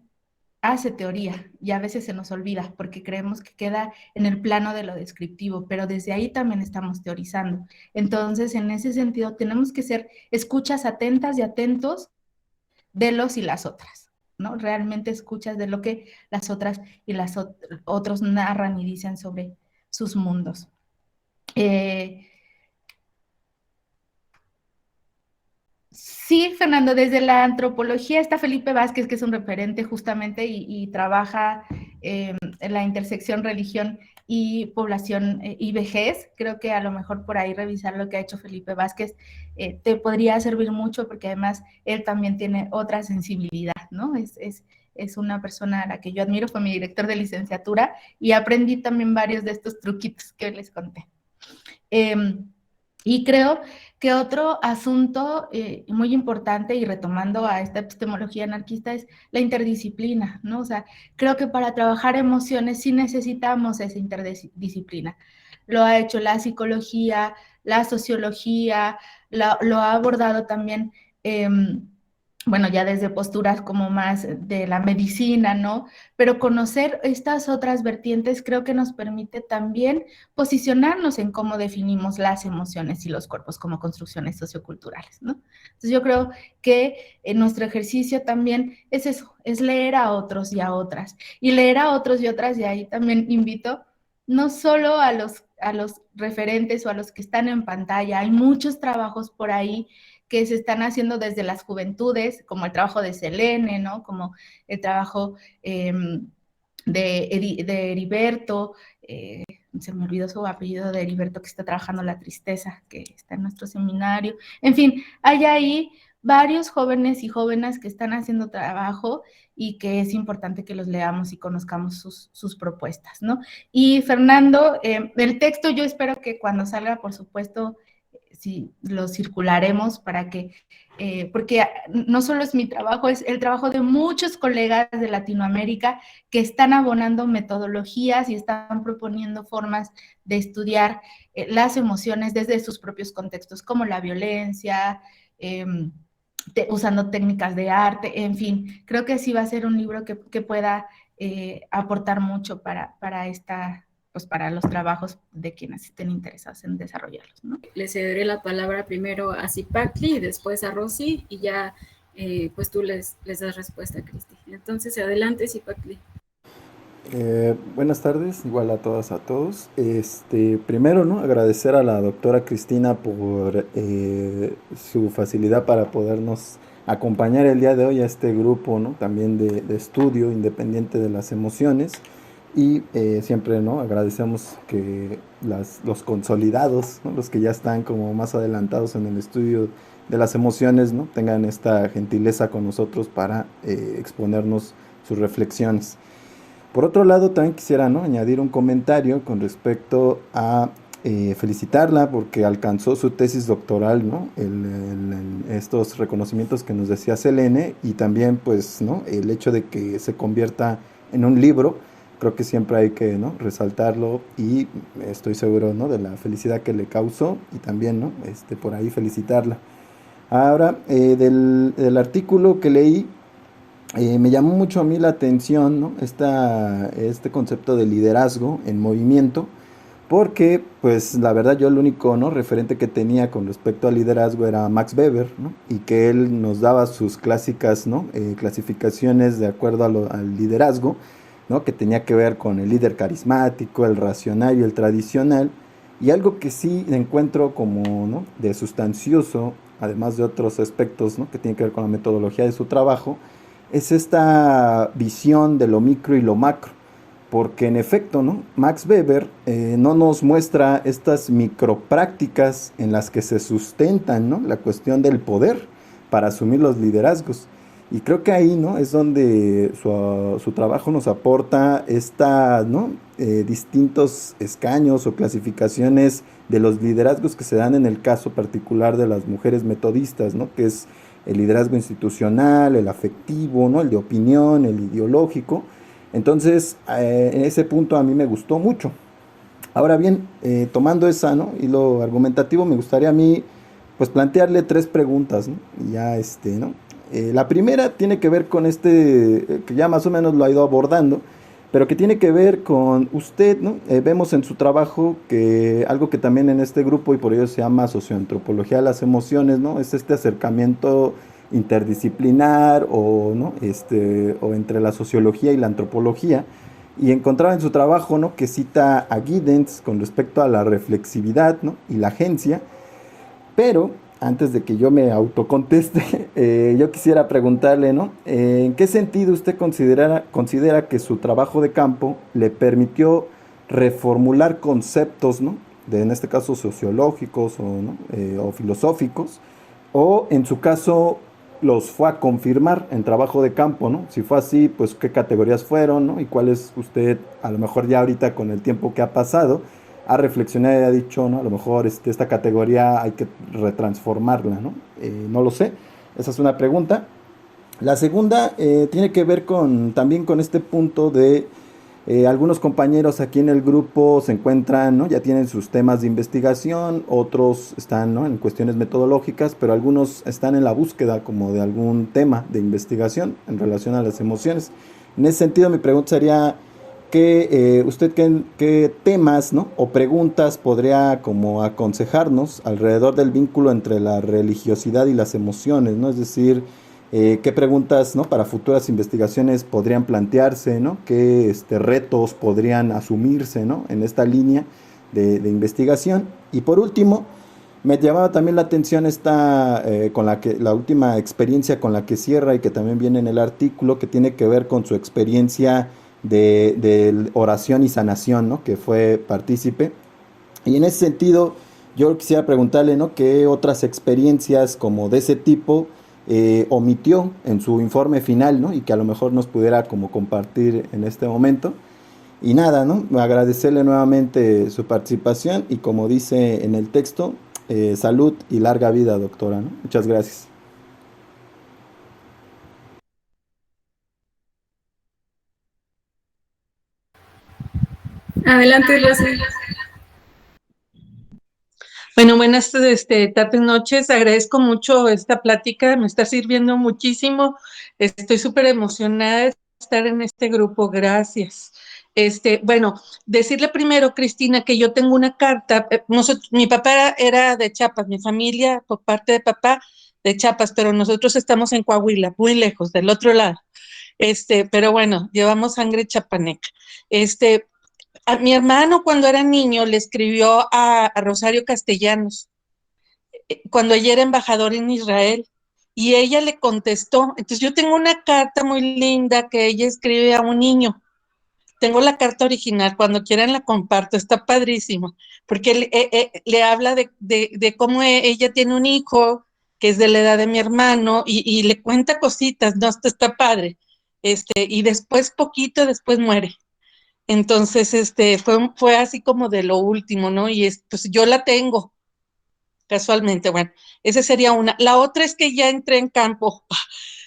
hace teoría y a veces se nos olvida porque creemos que queda en el plano de lo descriptivo, pero desde ahí también estamos teorizando. Entonces, en ese sentido, tenemos que ser escuchas atentas y atentos de los y las otras, ¿no? Realmente escuchas de lo que las otras y otros narran y dicen sobre sus mundos. Sí, Fernando, desde la antropología está Felipe Vázquez, que es un referente justamente y trabaja en la intersección religión y población y vejez. Creo que a lo mejor por ahí revisar lo que ha hecho Felipe Vázquez te podría servir mucho porque además él también tiene otra sensibilidad, ¿no? Es una persona a la que yo admiro, fue mi director de licenciatura y aprendí también varios de estos truquitos que les conté. Y creo que otro asunto muy importante, y retomando a esta epistemología anarquista, es la interdisciplina, ¿no? O sea, creo que para trabajar emociones sí necesitamos esa interdisciplina. lo ha hecho la psicología, la sociología, lo ha abordado también, bueno, ya desde posturas como más de la medicina, ¿no? Pero conocer estas otras vertientes creo que nos permite también posicionarnos en cómo definimos las emociones y los cuerpos como construcciones socioculturales, ¿no? Entonces yo creo que nuestro ejercicio también es eso, es leer a otros y a otras. Y leer a otros y otras, y ahí también invito no solo a los referentes o a los que están en pantalla, hay muchos trabajos por ahí que se están haciendo desde las juventudes, como el trabajo de Selene, ¿no? Como el trabajo de Heriberto, se me olvidó su apellido de Heriberto, que está trabajando la tristeza, que está en nuestro seminario. En fin, hay ahí varios jóvenes y jóvenes que están haciendo trabajo y que es importante que los leamos y conozcamos sus propuestas, ¿no? Y Fernando, el texto yo espero que cuando salga, por supuesto, sí, lo circularemos para que, porque no solo es mi trabajo, es el trabajo de muchos colegas de Latinoamérica que están abonando metodologías y están proponiendo formas de estudiar las emociones desde sus propios contextos, como la violencia, usando técnicas de arte, en fin, creo que sí va a ser un libro que pueda aportar mucho para esta, pues para los trabajos de quienes estén interesados en desarrollarlos, ¿no? Le cederé la palabra primero a Zipacli y después a Rosy y ya pues tú les das respuesta a Cristi. Entonces, adelante, Zipacli. Buenas tardes, igual a todas, a todos. Primero, ¿no? Agradecer a la doctora Cristina por su facilidad para podernos acompañar el día de hoy a este grupo, ¿no? También de estudio independiente de las emociones. Y siempre, ¿no? Agradecemos que los consolidados, ¿no? Los que ya están como más adelantados en el estudio de las emociones, ¿no? Tengan esta gentileza con nosotros para exponernos sus reflexiones. Por otro lado, también quisiera, ¿no? añadir un comentario con respecto a felicitarla porque alcanzó su tesis doctoral, ¿no? Estos reconocimientos que nos decía Selene, y también, pues, ¿no? el hecho de que se convierta en un libro. Creo que siempre hay que, ¿no? resaltarlo, y estoy seguro, ¿no? de la felicidad que le causó, y también, ¿no? por ahí felicitarla. Ahora, del artículo que leí, me llamó mucho a mí la atención, ¿no? este concepto de liderazgo en movimiento, porque, pues, la verdad yo el único, ¿no? referente que tenía con respecto al liderazgo era Max Weber, ¿no? y que él nos daba sus clásicas, ¿no? clasificaciones de acuerdo al liderazgo, ¿no? que tenía que ver con el líder carismático, el racional y el tradicional, y algo que sí encuentro como, ¿no? de sustancioso, además de otros aspectos, ¿no? que tienen que ver con la metodología de su trabajo, es esta visión de lo micro y lo macro, porque en efecto, ¿no? Max Weber no nos muestra estas microprácticas en las que se sustentan, ¿no? la cuestión del poder para asumir los liderazgos. Y creo que ahí, ¿no? es donde su trabajo nos aporta ¿no? distintos escaños o clasificaciones de los liderazgos que se dan en el caso particular de las mujeres metodistas, ¿no? que es el liderazgo institucional, el afectivo, ¿no? el de opinión, el ideológico. Entonces, en ese punto a mí me gustó mucho. Ahora bien, tomando esa, ¿no? hilo argumentativo, me gustaría a mí pues plantearle 3 preguntas, ¿no? Y ya ¿no? La primera tiene que ver con que ya más o menos lo ha ido abordando, pero que tiene que ver con usted, ¿no? Vemos en su trabajo que algo que también en este grupo, y por ello se llama socioantropología de las emociones, ¿no? es este acercamiento interdisciplinar ¿no? o entre la sociología y la antropología, y encontraba en su trabajo, ¿no? que cita a Giddens con respecto a la reflexividad, ¿no? y la agencia. Pero antes de que yo me autoconteste, yo quisiera preguntarle, ¿no? ¿En qué sentido usted considera que su trabajo de campo le permitió reformular conceptos, ¿no? En este caso sociológicos ¿no? o filosóficos, o en su caso los fue a confirmar en trabajo de campo, ¿no? Si fue así, pues qué categorías fueron, ¿no? Y cuáles usted, a lo mejor ya ahorita con el tiempo que ha pasado, ha reflexionado y ha dicho, ¿no? A lo mejor esta categoría hay que retransformarla, ¿no? No lo sé, esa es una pregunta. La segunda tiene que ver también con este punto de Algunos compañeros aquí en el grupo se encuentran, ¿no? Ya tienen sus temas de investigación, otros están, ¿no? En cuestiones metodológicas, pero algunos están en la búsqueda como de algún tema de investigación en relación a las emociones. En ese sentido, mi pregunta sería usted qué temas, ¿no? O preguntas podría como aconsejarnos alrededor del vínculo entre la religiosidad y las emociones, ¿no? Es decir, qué preguntas, ¿no? Para futuras investigaciones podrían plantearse, ¿no? Qué retos podrían asumirse, ¿no? En esta línea de investigación. Y por último, me llamaba también la atención con la última experiencia con la que cierra y que también viene en el artículo, que tiene que ver con su experiencia de oración y sanación, ¿no? Que fue partícipe. Y en ese sentido, yo quisiera preguntarle, ¿no? ¿Qué otras experiencias como de ese tipo omitió en su informe final, ¿no? Y que a lo mejor nos pudiera como compartir en este momento. Y nada, ¿no? Agradecerle nuevamente su participación y como dice en el texto, salud y larga vida, doctora, ¿no? Muchas gracias. Adelante, Rosy. Bueno, buenas tardes, noches. Agradezco mucho esta plática, me está sirviendo muchísimo. Estoy súper emocionada de estar en este grupo. Gracias. Bueno, decirle primero, Cristina, que yo tengo una carta. Mi papá era de Chiapas, mi familia, por parte de papá, de Chiapas, pero nosotros estamos en Coahuila, muy lejos, del otro lado. Pero bueno, llevamos sangre chapaneca. A mi hermano cuando era niño le escribió a Rosario Castellanos, cuando ella era embajadora en Israel, y ella le contestó. Entonces yo tengo una carta muy linda que ella escribe a un niño. Tengo la carta original, cuando quieran la comparto, está padrísimo, porque le habla de cómo ella tiene un hijo que es de la edad de mi hermano y le cuenta cositas, no, esto está padre. Y después, poquito después muere. Entonces, fue así como de lo último, ¿no? Y pues yo la tengo, casualmente. Bueno, esa sería una. La otra es que ya entré en campo.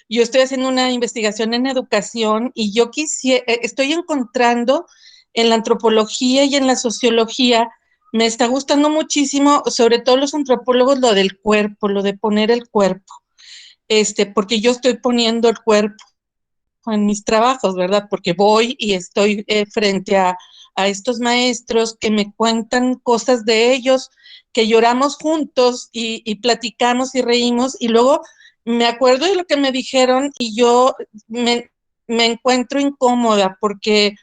Yo estoy haciendo una investigación en educación y yo estoy encontrando en la antropología y en la sociología, me está gustando muchísimo, sobre todo los antropólogos, lo del cuerpo, lo de poner el cuerpo, porque yo estoy poniendo el cuerpo en mis trabajos, ¿verdad? Porque voy y estoy frente a estos maestros que me cuentan cosas de ellos, que lloramos juntos y platicamos y reímos, y luego me acuerdo de lo que me dijeron y yo me encuentro incómoda porque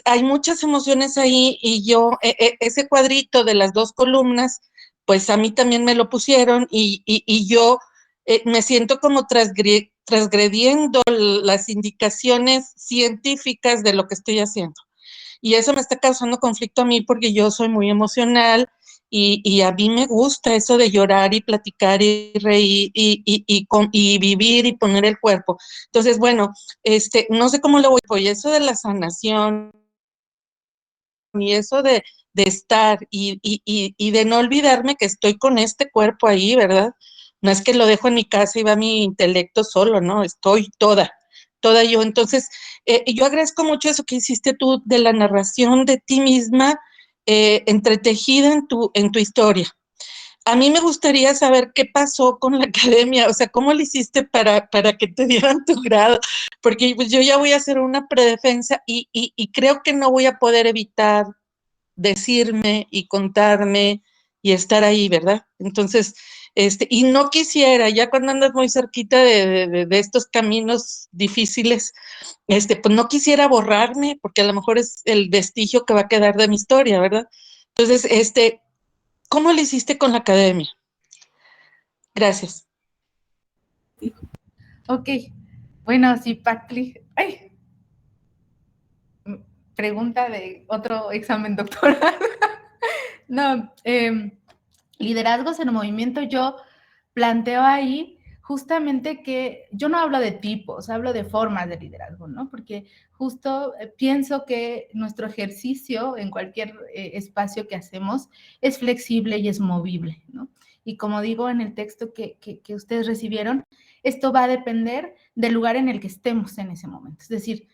hay muchas emociones ahí y yo, ese cuadrito de las dos columnas, pues a mí también me lo pusieron y yo me siento como transgrediendo las indicaciones científicas de lo que estoy haciendo. Y eso me está causando conflicto a mí porque yo soy muy emocional y a mí me gusta eso de llorar y platicar y reír y vivir y poner el cuerpo. Entonces, bueno, no sé cómo lo voy, y eso de la sanación y eso de estar y de no olvidarme que estoy con este cuerpo ahí, ¿verdad? No es que lo dejo en mi casa y va mi intelecto solo, ¿no? Estoy toda yo. Entonces, yo agradezco mucho eso que hiciste tú de la narración de ti misma, entretejida en tu historia. A mí me gustaría saber qué pasó con la academia, o sea, cómo le hiciste para que te dieran tu grado, porque pues, yo ya voy a hacer una predefensa y creo que no voy a poder evitar decirme y contarme y estar ahí, ¿verdad? Entonces, y no quisiera, ya cuando andas muy cerquita de estos caminos difíciles, pues no quisiera borrarme, porque a lo mejor es el vestigio que va a quedar de mi historia, ¿verdad? Entonces, ¿cómo le hiciste con la academia? Gracias. Ok, bueno, sí, Patli. Ay, pregunta de otro examen doctoral. No, liderazgos en movimiento, yo planteo ahí justamente que yo no hablo de tipos, hablo de formas de liderazgo, ¿no? Porque justo pienso que nuestro ejercicio en cualquier espacio que hacemos es flexible y es movible, ¿no? Y como digo en el texto que ustedes recibieron, esto va a depender del lugar en el que estemos en ese momento. Es decir,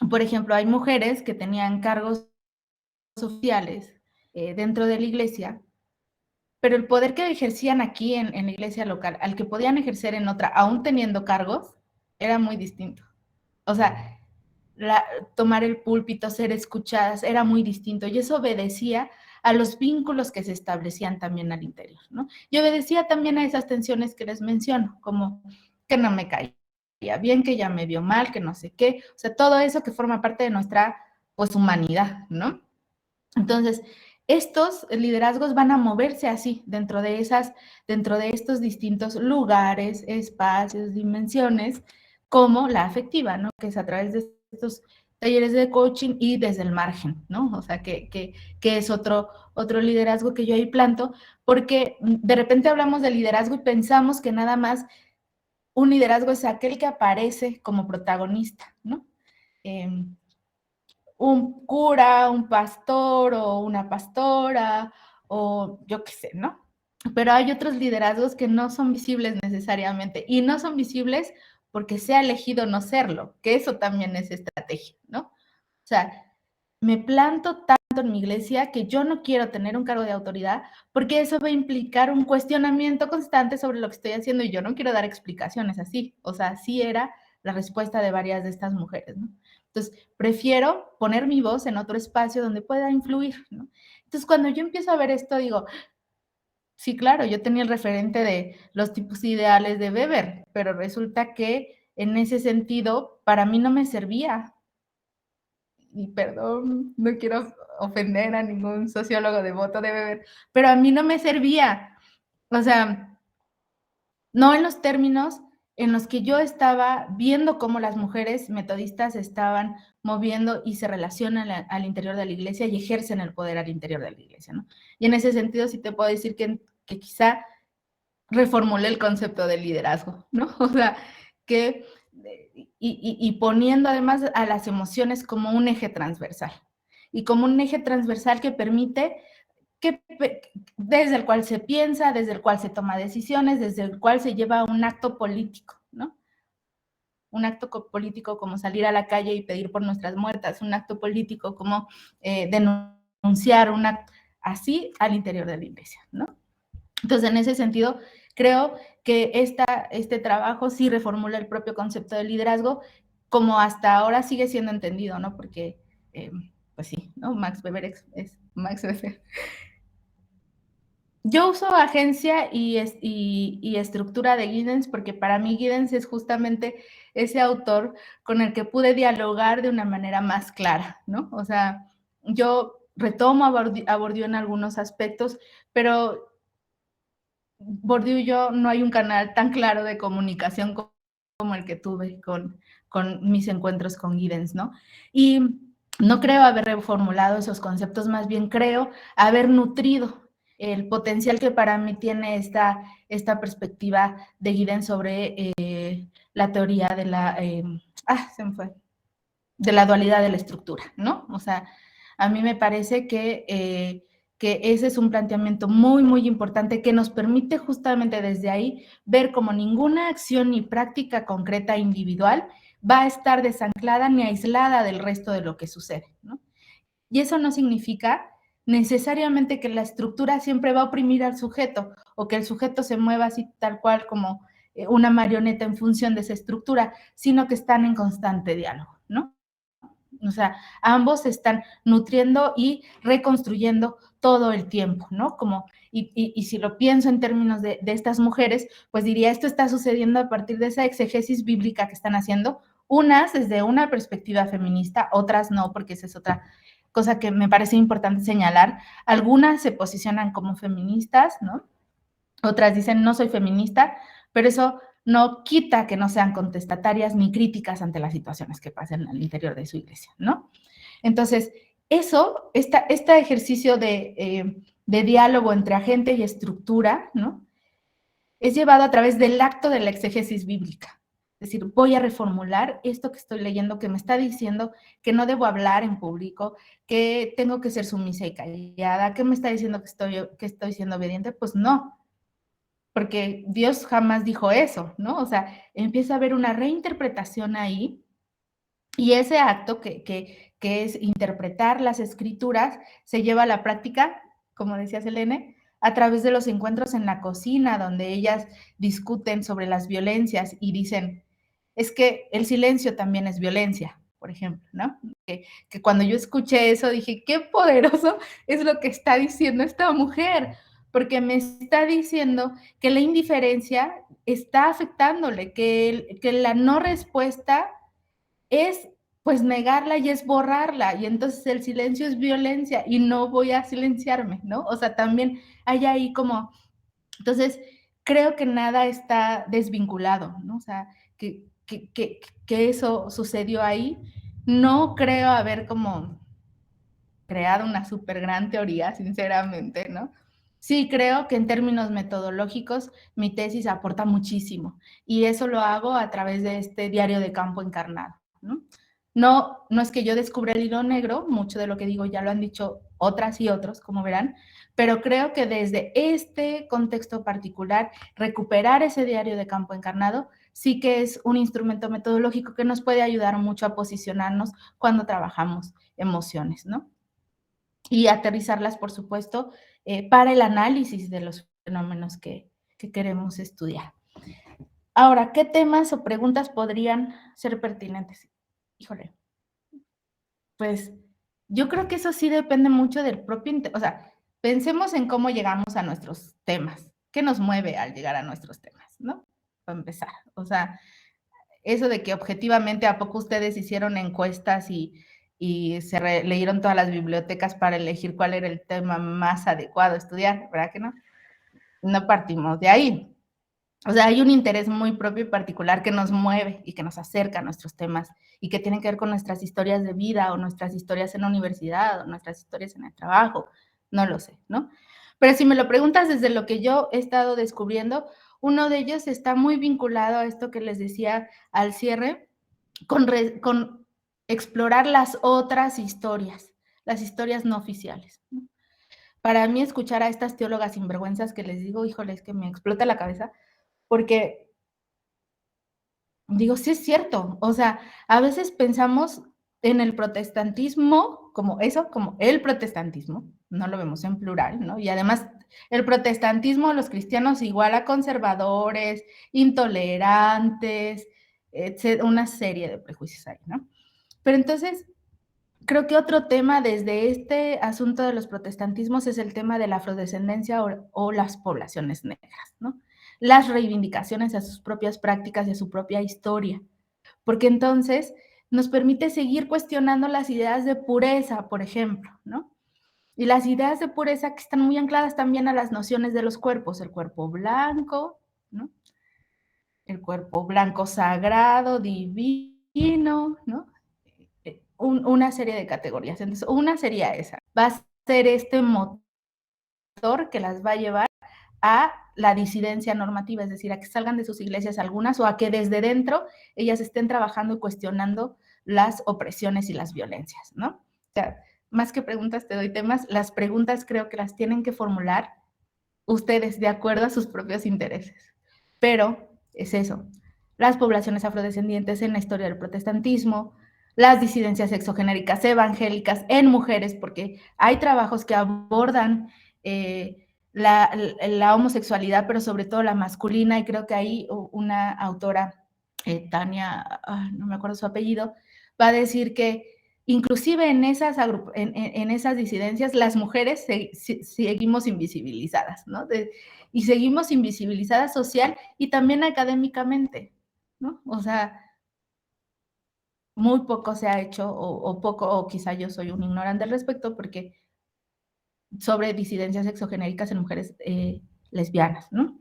por ejemplo, hay mujeres que tenían cargos sociales dentro de la iglesia, pero el poder que ejercían aquí en la iglesia local al que podían ejercer en otra, aún teniendo cargos, era muy distinto. O sea, tomar el púlpito, ser escuchadas, era muy distinto, y eso obedecía a los vínculos que se establecían también al interior, ¿no? Y obedecía también a esas tensiones que les menciono, como que no me caía bien, que ya me vio mal, que no sé qué, o sea, todo eso que forma parte de nuestra, pues, humanidad, ¿no? Entonces, estos liderazgos van a moverse así dentro de estos distintos lugares, espacios, dimensiones, como la afectiva, ¿no? Que es a través de estos talleres de coaching y desde el margen, ¿no? O sea, que es otro liderazgo que yo ahí planto, porque de repente hablamos de liderazgo y pensamos que nada más un liderazgo es aquel que aparece como protagonista, ¿no? Un cura, un pastor o una pastora o yo qué sé, ¿no? Pero hay otros liderazgos que no son visibles necesariamente y no son visibles porque se ha elegido no serlo, que eso también es estrategia, ¿no? O sea, me planto tanto en mi iglesia que yo no quiero tener un cargo de autoridad porque eso va a implicar un cuestionamiento constante sobre lo que estoy haciendo y yo no quiero dar explicaciones así. O sea, así era la respuesta de varias de estas mujeres, ¿no? Entonces, prefiero poner mi voz en otro espacio donde pueda influir, ¿no? Entonces, cuando yo empiezo a ver esto, digo, sí, claro, yo tenía el referente de los tipos ideales de Weber, pero resulta que en ese sentido, para mí no me servía. Y perdón, no quiero ofender a ningún sociólogo devoto de Weber, pero a mí no me servía. O sea, no en los términos en los que yo estaba viendo cómo las mujeres metodistas estaban moviendo y se relacionan al interior de la iglesia y ejercen el poder al interior de la iglesia, ¿no? Y en ese sentido sí te puedo decir que quizá reformulé el concepto de liderazgo, ¿no? O sea, que y poniendo además a las emociones como un eje transversal y como un eje transversal que permite que desde el cual se piensa, desde el cual se toma decisiones, desde el cual se lleva un acto político, ¿no? Un acto político como salir a la calle y pedir por nuestras muertas, un acto político como denunciar un acto así al interior de la iglesia, ¿no? Entonces, en ese sentido, creo que este trabajo sí reformula el propio concepto de liderazgo, como hasta ahora sigue siendo entendido, ¿no? Porque, pues sí, ¿no? Max Weber es Max Weber. Yo uso agencia y estructura de Giddens porque para mí Giddens es justamente ese autor con el que pude dialogar de una manera más clara, ¿no? O sea, yo retomo a Bourdieu en algunos aspectos, pero Bourdieu y yo no hay un canal tan claro de comunicación como el que tuve con mis encuentros con Giddens, ¿no? Y no creo haber reformulado esos conceptos, más bien creo haber nutrido el potencial que para mí tiene esta perspectiva de Giddens sobre la teoría de se me fue, de la dualidad de la estructura, ¿no? O sea, a mí me parece que ese es un planteamiento muy, muy importante que nos permite justamente desde ahí ver cómo ninguna acción ni práctica concreta individual va a estar desanclada ni aislada del resto de lo que sucede, ¿no? Y eso no significa necesariamente que la estructura siempre va a oprimir al sujeto o que el sujeto se mueva así tal cual como una marioneta en función de esa estructura, sino que están en constante diálogo, ¿no? O sea, ambos se están nutriendo y reconstruyendo todo el tiempo, ¿no? Como, y si lo pienso en términos de estas mujeres, pues diría, esto está sucediendo a partir de esa exegesis bíblica que están haciendo, unas desde una perspectiva feminista, otras no, porque esa es otra cosa que me parece importante señalar. Algunas se posicionan como feministas, ¿no? Otras dicen, no soy feminista, pero eso no quita que no sean contestatarias ni críticas ante las situaciones que pasan al interior de su iglesia, ¿no? Entonces, este ejercicio de diálogo entre agente y estructura, ¿no? Es llevado a través del acto de la exegesis bíblica. Es decir, voy a reformular esto que estoy leyendo, que me está diciendo que no debo hablar en público, que tengo que ser sumisa y callada, que me está diciendo que estoy siendo obediente. Pues no, porque Dios jamás dijo eso, ¿no? O sea, empieza a haber una reinterpretación ahí Y ese acto que es interpretar las escrituras se lleva a la práctica, como decía Selene, a través de los encuentros en la cocina, donde ellas discuten sobre las violencias y dicen, es que el silencio también es violencia, por ejemplo, ¿no? Que cuando yo escuché eso dije, qué poderoso es lo que está diciendo esta mujer, porque me está diciendo que la indiferencia está afectándole, que la no respuesta es pues negarla y es borrarla, y entonces el silencio es violencia y no voy a silenciarme, ¿no? O sea, también hay ahí como, entonces creo que nada está desvinculado, ¿no? O sea, que eso sucedió ahí. No creo haber como creado una súper gran teoría, sinceramente, ¿no? Sí, creo que en términos metodológicos mi tesis aporta muchísimo y eso lo hago a través de este diario de campo encarnado, ¿no? No es que yo descubra el hilo negro, mucho de lo que digo ya lo han dicho otras y otros, como verán, pero creo que desde este contexto particular, recuperar ese diario de campo encarnado sí que es un instrumento metodológico que nos puede ayudar mucho a posicionarnos cuando trabajamos emociones, ¿no? Y aterrizarlas, por supuesto, para el análisis de los fenómenos que queremos estudiar. Ahora, ¿qué temas o preguntas podrían ser pertinentes? Híjole, pues yo creo que eso sí depende mucho del propio, o sea, pensemos en cómo llegamos a nuestros temas, qué nos mueve al llegar a nuestros temas, ¿no? Para empezar, o sea, eso de que objetivamente a poco ustedes hicieron encuestas y se leyeron todas las bibliotecas para elegir cuál era el tema más adecuado a estudiar, ¿verdad que no? No partimos de ahí. O sea, hay un interés muy propio y particular que nos mueve y que nos acerca a nuestros temas y que tienen que ver con nuestras historias de vida o nuestras historias en la universidad o nuestras historias en el trabajo, no lo sé, ¿no? Pero si me lo preguntas desde lo que yo he estado descubriendo, uno de ellos está muy vinculado a esto que les decía al cierre, con explorar las otras historias, las historias no oficiales, ¿no? Para mí escuchar a estas teólogas sinvergüenzas que les digo, híjole, es que me explota la cabeza, porque digo, sí es cierto, o sea, a veces pensamos en el protestantismo como eso, como el protestantismo, no lo vemos en plural, ¿no? Y además el protestantismo, los cristianos igual a conservadores, intolerantes, una serie de prejuicios ahí, ¿no? Pero entonces, creo que otro tema desde este asunto de los protestantismos es el tema de la afrodescendencia o las poblaciones negras, ¿no? Las reivindicaciones a sus propias prácticas y a su propia historia, porque entonces nos permite seguir cuestionando las ideas de pureza, por ejemplo, ¿no? Y las ideas de pureza que están muy ancladas también a las nociones de los cuerpos, el cuerpo blanco, ¿no? El cuerpo blanco sagrado, divino, ¿no? Una serie de categorías. Entonces, una sería esa. Va a ser este motor que las va a llevar a la disidencia normativa, es decir, a que salgan de sus iglesias algunas o a que desde dentro ellas estén trabajando y cuestionando las opresiones y las violencias, ¿no? O sea, más que preguntas te doy temas, las preguntas creo que las tienen que formular ustedes de acuerdo a sus propios intereses. Pero es eso, las poblaciones afrodescendientes en la historia del protestantismo, las disidencias sexogenéricas evangélicas en mujeres, porque hay trabajos que abordan la homosexualidad, pero sobre todo la masculina, y creo que ahí una autora, Tania, no me acuerdo su apellido, va a decir que inclusive en esas disidencias las mujeres seguimos invisibilizadas, ¿no? Y seguimos invisibilizadas social y también académicamente, ¿no? O sea, muy poco se ha hecho o poco, o quizá yo soy un ignorante al respecto, porque sobre disidencias sexogenéricas en mujeres lesbianas, ¿no?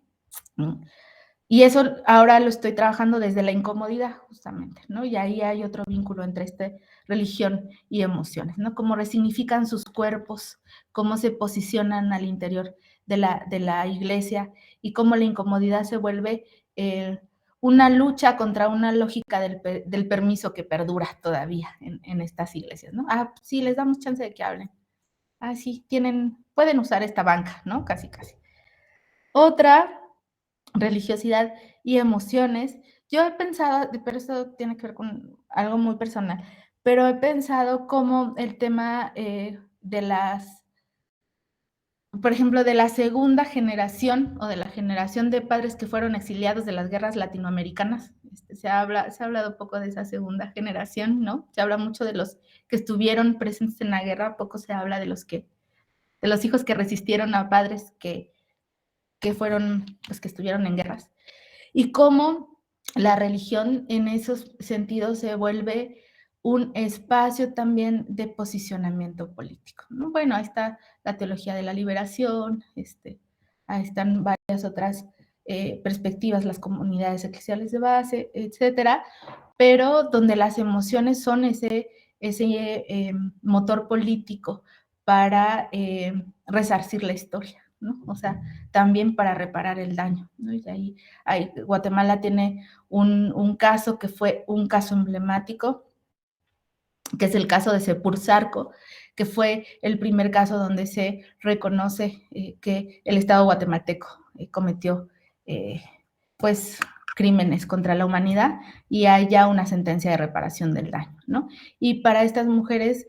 Y eso ahora lo estoy trabajando desde la incomodidad, justamente, ¿no? Y ahí hay otro vínculo entre religión y emociones, ¿no? Cómo resignifican sus cuerpos, cómo se posicionan al interior de la iglesia y cómo la incomodidad se vuelve una lucha contra una lógica del permiso que perdura todavía en estas iglesias, ¿no? Ah, sí, les damos chance de que hablen. Ah, sí, pueden usar esta banca, ¿no? Casi, casi. Otra, religiosidad y emociones, Yo he pensado, pero esto tiene que ver con algo muy personal, pero he pensado cómo el tema de las, por ejemplo, de la segunda generación o de la generación de padres que fueron exiliados de las guerras latinoamericanas. Se ha hablado un poco de esa segunda generación, ¿no? Se habla mucho de los que estuvieron presentes en la guerra, poco se habla de de los hijos que resistieron a padres que fueron, pues que estuvieron en guerras. Y cómo la religión en esos sentidos se vuelve un espacio también de posicionamiento político, ¿no? Bueno, ahí está la teología de la liberación, ahí están varias otras perspectivas, las comunidades eclesiales de base, etcétera, pero donde las emociones son ese motor político para resarcir la historia, ¿no? O sea, también para reparar el daño, ¿no? Y ahí Guatemala tiene un caso que fue un caso emblemático, que es el caso de Sepur Zarco, que fue el primer caso donde se reconoce que el Estado guatemalteco cometió pues crímenes contra la humanidad y hay ya una sentencia de reparación del daño, ¿no? Y para estas mujeres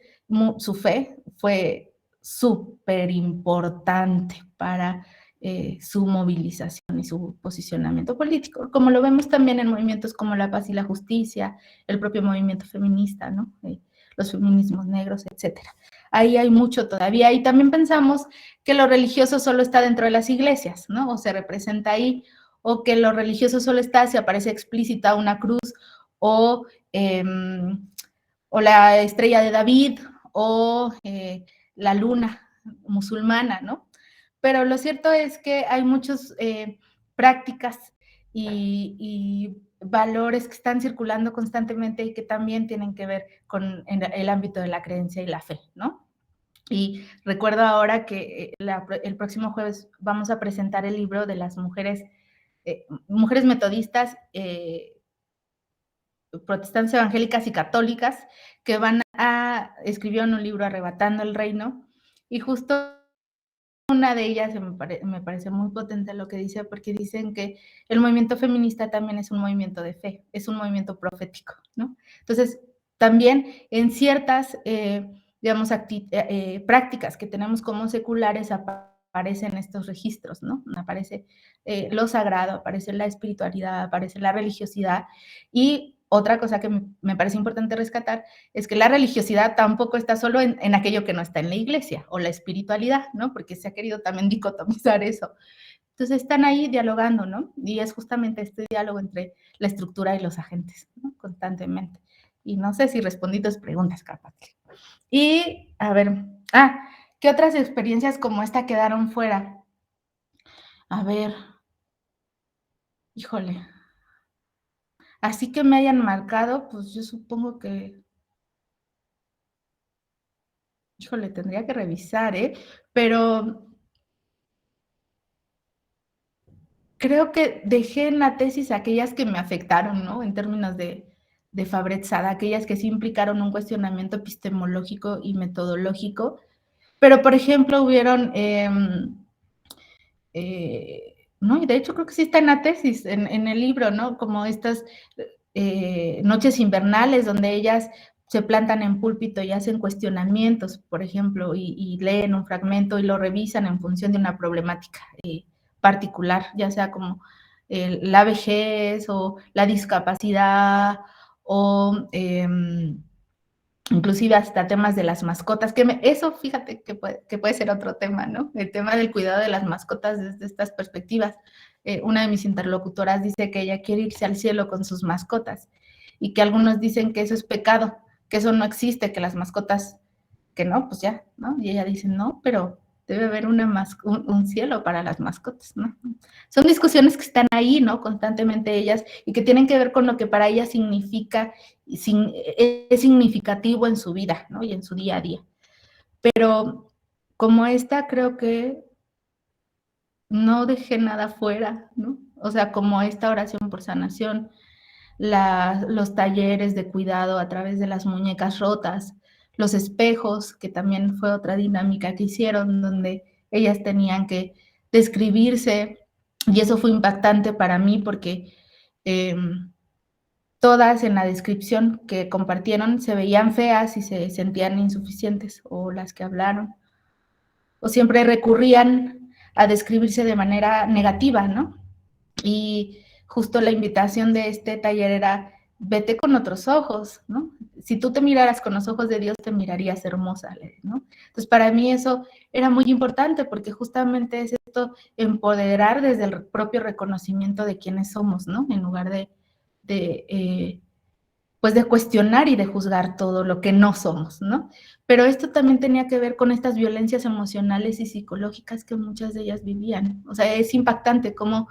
su fe fue súper importante para su movilización y su posicionamiento político, como lo vemos también en movimientos como la paz y la justicia, el propio movimiento feminista, ¿no? Los feminismos negros, etcétera. Ahí hay mucho todavía. Y también pensamos que lo religioso solo está dentro de las iglesias, ¿no? O se representa ahí, o que lo religioso solo está si aparece explícita una cruz o, o la estrella de David o la luna musulmana, ¿no? Pero lo cierto es que hay muchas prácticas y valores que están circulando constantemente y que también tienen que ver con el ámbito de la creencia y la fe, ¿no? Y recuerdo ahora que el próximo jueves vamos a presentar el libro de las mujeres metodistas, protestantes, evangélicas y católicas, que escribieron un libro Arrebatando el Reino, y justo una de ellas me parece muy potente lo que dice, porque dicen que el movimiento feminista también es un movimiento de fe, es un movimiento profético, ¿no? Entonces, también en ciertas, digamos, prácticas que tenemos como seculares aparecen estos registros, ¿no? Aparece lo sagrado, aparece la espiritualidad, aparece la religiosidad, y otra cosa que me parece importante rescatar es que la religiosidad tampoco está solo en aquello que no está en la iglesia o la espiritualidad, ¿no? Porque se ha querido también dicotomizar eso. Entonces están ahí dialogando, ¿no? Y es justamente este diálogo entre la estructura y los agentes, ¿no? Constantemente. Y no sé si respondí tus preguntas, Carpatli. Y, a ver, ¿qué otras experiencias como esta quedaron fuera? A ver, híjole. Así que me hayan marcado, pues yo supongo que, híjole, tendría que revisar, pero creo que dejé en la tesis aquellas que me afectaron, ¿no? En términos de Fabret Sada, aquellas que sí implicaron un cuestionamiento epistemológico y metodológico, pero por ejemplo hubieron, no, y de hecho creo que sí está en la tesis, en el libro, ¿no? Como estas noches invernales donde ellas se plantan en púlpito y hacen cuestionamientos, por ejemplo, y leen un fragmento y lo revisan en función de una problemática particular, ya sea como la vejez o la discapacidad o inclusive hasta temas de las mascotas, eso fíjate que puede ser otro tema, ¿no? El tema del cuidado de las mascotas desde estas perspectivas. Una de mis interlocutoras dice que ella quiere irse al cielo con sus mascotas y que algunos dicen que eso es pecado, que eso no existe, que las mascotas, que no, pues ya, ¿no? Y ella dice, no, pero debe haber un cielo para las mascotas, ¿no? Son discusiones que están ahí, ¿no? Constantemente ellas y que tienen que ver con lo que para ellas significa, es significativo en su vida, ¿no? Y en su día a día. Pero como esta, creo que no dejé nada fuera, ¿no? O sea, como esta oración por sanación, los talleres de cuidado a través de las muñecas rotas, los espejos, que también fue otra dinámica que hicieron, donde ellas tenían que describirse, y eso fue impactante para mí porque todas en la descripción que compartieron se veían feas y se sentían insuficientes, o las que hablaron, o siempre recurrían a describirse de manera negativa, ¿no? Y justo la invitación de este taller era, vete con otros ojos, ¿no? Si tú te miraras con los ojos de Dios, te mirarías hermosa, ¿no? Entonces, para mí eso era muy importante, porque justamente es esto, empoderar desde el propio reconocimiento de quiénes somos, ¿no? En lugar pues de cuestionar y de juzgar todo lo que no somos, ¿no? Pero esto también tenía que ver con estas violencias emocionales y psicológicas que muchas de ellas vivían. O sea, es impactante cómo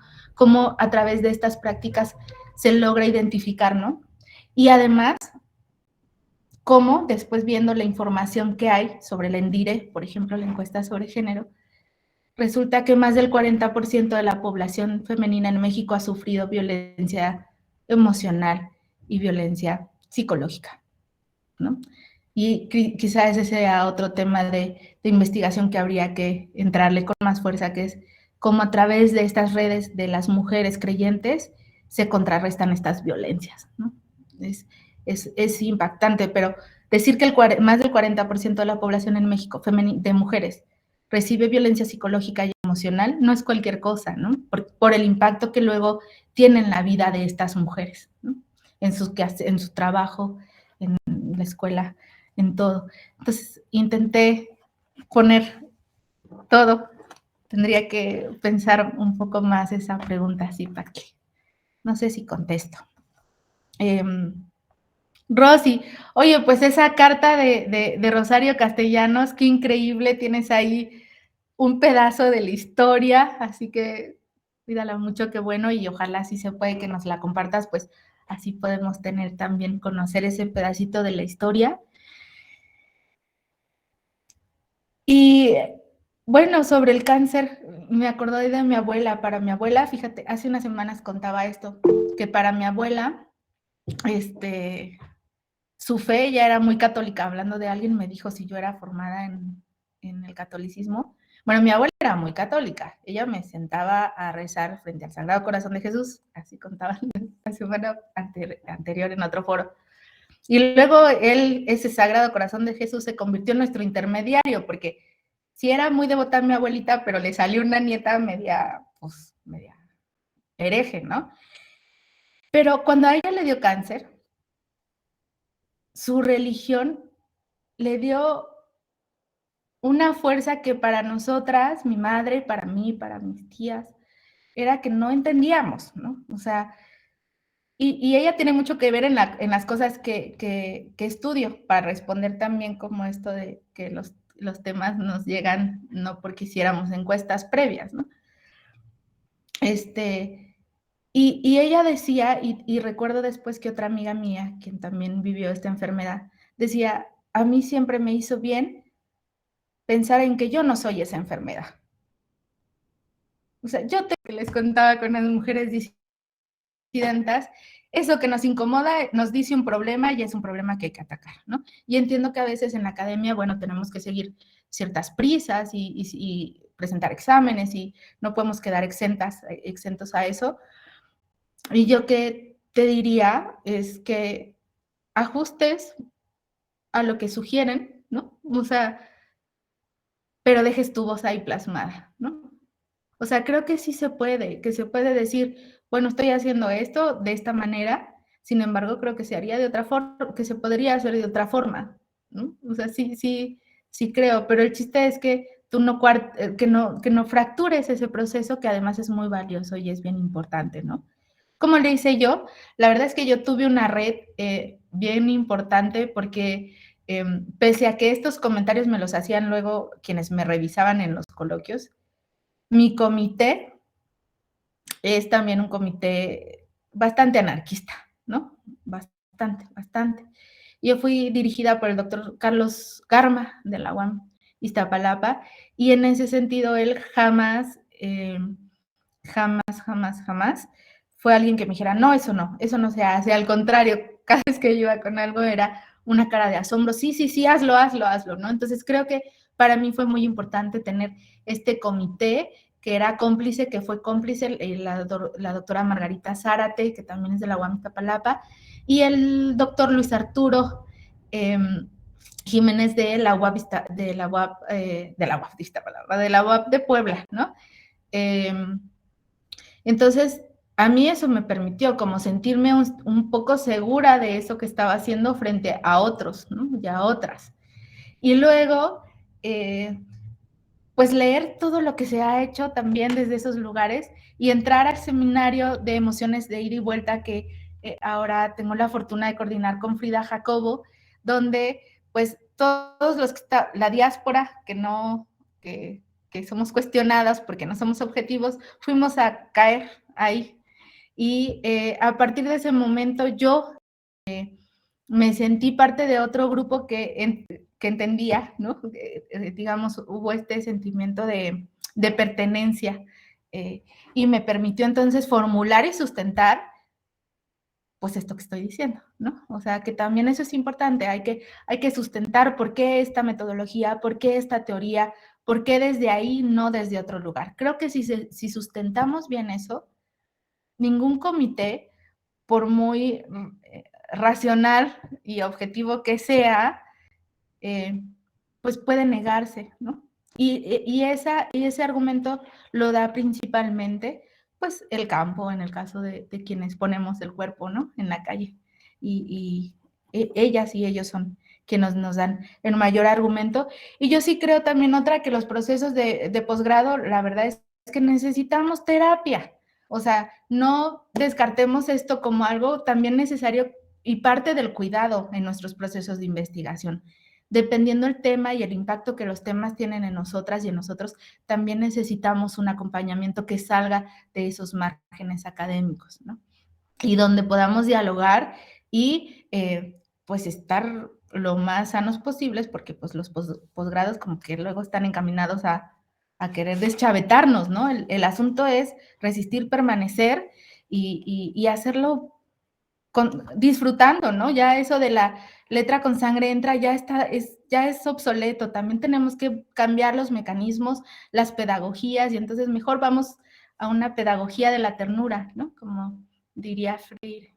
a través de estas prácticas se logra identificar, ¿no? Y además, cómo después viendo la información que hay sobre la ENDIRE, por ejemplo, la encuesta sobre género, resulta que más del 40% de la población femenina en México ha sufrido violencia emocional y violencia psicológica, ¿no? Y quizá ese sea otro tema de investigación que habría que entrarle con más fuerza, que es cómo a través de estas redes de las mujeres creyentes se contrarrestan estas violencias, ¿no? Es impactante, pero decir que más del 40% de la población en México de mujeres recibe violencia psicológica y emocional no es cualquier cosa, ¿no? Por el impacto que luego tiene en la vida de estas mujeres, ¿no? En su trabajo, en la escuela, en todo. Entonces, intenté poner todo. Tendría que pensar un poco más esa pregunta, así para que, no sé si contesto. Rosy, oye, pues esa carta de Rosario Castellanos, qué increíble, tienes ahí un pedazo de la historia, así que cuídala mucho, qué bueno, y ojalá si se puede que nos la compartas, pues así podemos tener también, conocer ese pedacito de la historia. Y bueno, sobre el cáncer, me acordé de mi abuela. Para mi abuela, fíjate, hace unas semanas contaba esto, que para mi abuela, su fe, ella era muy católica. Hablando de alguien, me dijo si yo era formada en el catolicismo. Bueno, mi abuela era muy católica. Ella me sentaba a rezar frente al Sagrado Corazón de Jesús, así contaba la semana anterior en otro foro. Y luego ese Sagrado Corazón de Jesús se convirtió en nuestro intermediario, porque sí era muy devota mi abuelita, pero le salió una nieta media hereje, ¿no? Pero cuando a ella le dio cáncer, su religión le dio una fuerza que para nosotras, mi madre, para mí, para mis tías, era que no entendíamos, ¿no? O sea, y ella tiene mucho que ver en las cosas que estudio, para responder también como esto de que los temas nos llegan no porque hiciéramos encuestas previas, ¿no? Y ella decía, y recuerdo después que otra amiga mía, quien también vivió esta enfermedad, decía, a mí siempre me hizo bien pensar en que yo no soy esa enfermedad. O sea, que les contaba con las mujeres disidentas, eso que nos incomoda nos dice un problema y es un problema que hay que atacar, ¿no? Y entiendo que a veces en la academia, bueno, tenemos que seguir ciertas prisas y presentar exámenes y no podemos quedar exentos a eso. Y yo que te diría es que ajustes a lo que sugieren, ¿no? O sea, pero dejes tu voz ahí plasmada, ¿no? O sea, creo que sí se puede, que se puede decir, bueno, estoy haciendo esto de esta manera, sin embargo, creo que se haría de otra forma, que se podría hacer de otra forma, ¿no? O sea, sí creo, pero el chiste es que tú que no fractures ese proceso, que además es muy valioso y es bien importante, ¿no? ¿Cómo le hice yo? La verdad es que yo tuve una red bien importante porque pese a que estos comentarios me los hacían luego quienes me revisaban en los coloquios, mi comité es también un comité bastante anarquista, ¿no? Bastante. Yo fui dirigida por el doctor Carlos Garma de la UAM Iztapalapa y en ese sentido él jamás fue alguien que me dijera, no, eso no se hace. Al contrario, cada vez que yo iba con algo era una cara de asombro, sí, hazlo, ¿no? Entonces creo que para mí fue muy importante tener este comité que era cómplice, que fue cómplice, la doctora Margarita Zárate, que también es de la UAM Iztapalapa, y el doctor Luis Arturo Jiménez de la UAP de Puebla, ¿no? Entonces, a mí eso me permitió como sentirme un poco segura de eso que estaba haciendo frente a otros, ¿no? Y a otras. Y luego, pues leer todo lo que se ha hecho también desde esos lugares y entrar al seminario de emociones de ida y vuelta que ahora tengo la fortuna de coordinar con Frida Jacobo, donde pues todos los que está, la diáspora, que somos cuestionadas porque no somos objetivos, fuimos a caer ahí. Y a partir de ese momento yo me sentí parte de otro grupo que entendía, ¿no? Digamos, hubo este sentimiento de pertenencia y me permitió entonces formular y sustentar pues esto que estoy diciendo, ¿no? O sea, que también eso es importante, hay que sustentar por qué esta metodología, por qué esta teoría, por qué desde ahí, no desde otro lugar. Creo que si sustentamos bien eso, ningún comité, por muy racional y objetivo que sea, pues puede negarse, ¿no? Y ese argumento lo da principalmente, pues, el campo, en el caso de quienes ponemos el cuerpo, ¿no? En la calle. Y ellas y ellos son quienes nos dan el mayor argumento. Y yo sí creo también otra, que los procesos de posgrado, la verdad es que necesitamos terapia. O sea, no descartemos esto como algo también necesario y parte del cuidado en nuestros procesos de investigación. Dependiendo el tema y el impacto que los temas tienen en nosotras y en nosotros, también necesitamos un acompañamiento que salga de esos márgenes académicos, ¿no? Y donde podamos dialogar y pues estar lo más sanos posibles, porque pues los posgrados como que luego están encaminados a querer deschavetarnos, ¿no? El asunto es resistir, permanecer y hacerlo disfrutando, ¿no? Ya eso de la letra con sangre entra, ya es obsoleto. También tenemos que cambiar los mecanismos, las pedagogías, y entonces mejor vamos a una pedagogía de la ternura, ¿no? Como diría Freire.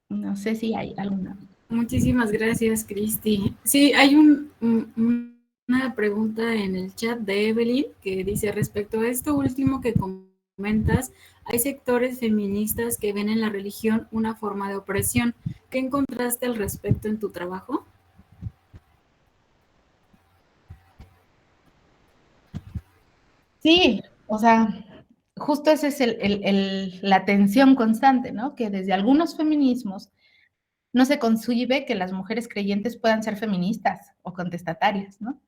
No sé si hay alguna. Muchísimas gracias, Cristi. Sí, hay una pregunta en el chat de Evelyn que dice: respecto a esto último que comentas, hay sectores feministas que ven en la religión una forma de opresión. ¿Qué encontraste al respecto en tu trabajo? Sí, o sea, justo esa es la tensión constante, ¿no? Que desde algunos feminismos no se concibe que las mujeres creyentes puedan ser feministas o contestatarias, ¿no?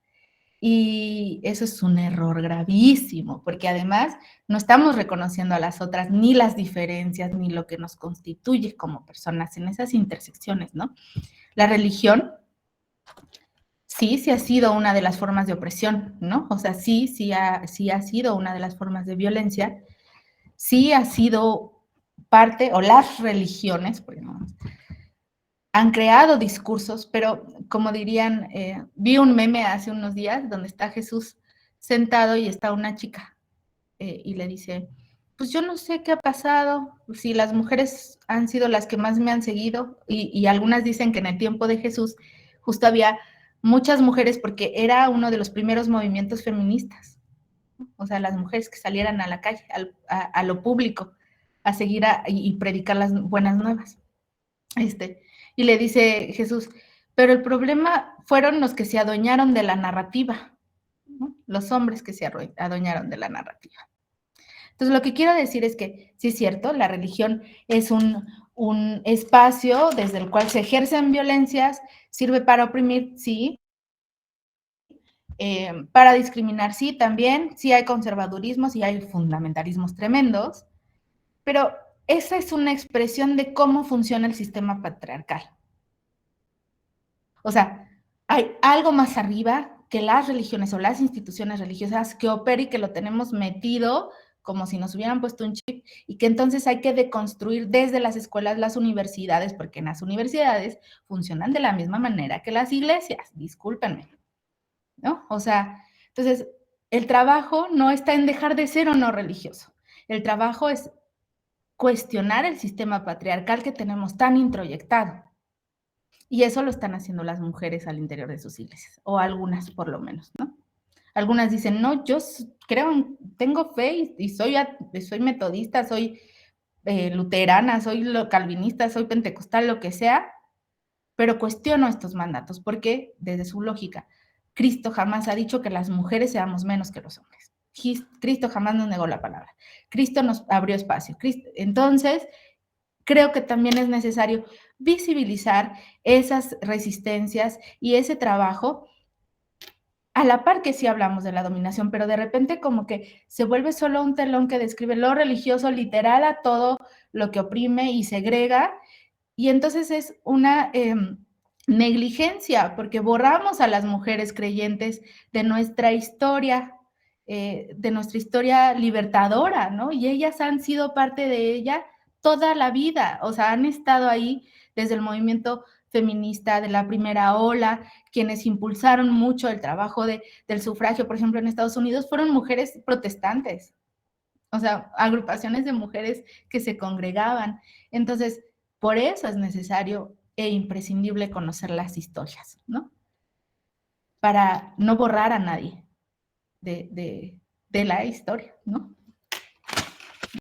Y eso es un error gravísimo, porque además no estamos reconociendo a las otras ni las diferencias, ni lo que nos constituye como personas en esas intersecciones, ¿no? La religión sí ha sido una de las formas de opresión, ¿no? O sea, sí ha sido una de las formas de violencia, sí ha sido parte, o las religiones, pues, ¿no?, han creado discursos, pero como dirían, vi un meme hace unos días donde está Jesús sentado y está una chica y le dice: pues yo no sé qué ha pasado, si las mujeres han sido las que más me han seguido, y algunas dicen que en el tiempo de Jesús justo había muchas mujeres porque era uno de los primeros movimientos feministas, o sea, las mujeres que salieran a la calle, a lo público, a seguir y predicar las buenas nuevas. Y le dice Jesús: pero el problema fueron los que se adueñaron de la narrativa, ¿no? Los hombres que se adueñaron de la narrativa. Entonces, lo que quiero decir es que, sí es cierto, la religión es un espacio desde el cual se ejercen violencias, sirve para oprimir, sí, para discriminar, sí, también, sí hay conservadurismos, sí hay fundamentalismos tremendos, pero esa es una expresión de cómo funciona el sistema patriarcal. O sea, hay algo más arriba que las religiones o las instituciones religiosas que opera y que lo tenemos metido como si nos hubieran puesto un chip, y que entonces hay que deconstruir desde las escuelas, las universidades, porque en las universidades funcionan de la misma manera que las iglesias, discúlpenme, ¿no? O sea, entonces el trabajo no está en dejar de ser o no religioso. El trabajo es cuestionar el sistema patriarcal que tenemos tan introyectado. Y eso lo están haciendo las mujeres al interior de sus iglesias, o algunas por lo menos, ¿no? Algunas dicen, no, yo creo, tengo fe y soy metodista, soy luterana, soy calvinista, soy pentecostal, lo que sea, pero cuestiono estos mandatos porque desde su lógica, Cristo jamás ha dicho que las mujeres seamos menos que los hombres. Cristo jamás nos negó la palabra. Cristo nos abrió espacio. Entonces, creo que también es necesario visibilizar esas resistencias y ese trabajo, a la par que sí hablamos de la dominación, pero de repente como que se vuelve solo un telón que describe lo religioso literal a todo lo que oprime y segrega, y entonces es una negligencia, porque borramos a las mujeres creyentes de nuestra historia libertadora, ¿no? Y ellas han sido parte de ella toda la vida, o sea, han estado ahí desde el movimiento feminista de la primera ola, quienes impulsaron mucho el trabajo del sufragio, por ejemplo, en Estados Unidos, fueron mujeres protestantes, o sea, agrupaciones de mujeres que se congregaban. Entonces, por eso es necesario e imprescindible conocer las historias, ¿no? Para no borrar a nadie de la historia, ¿no?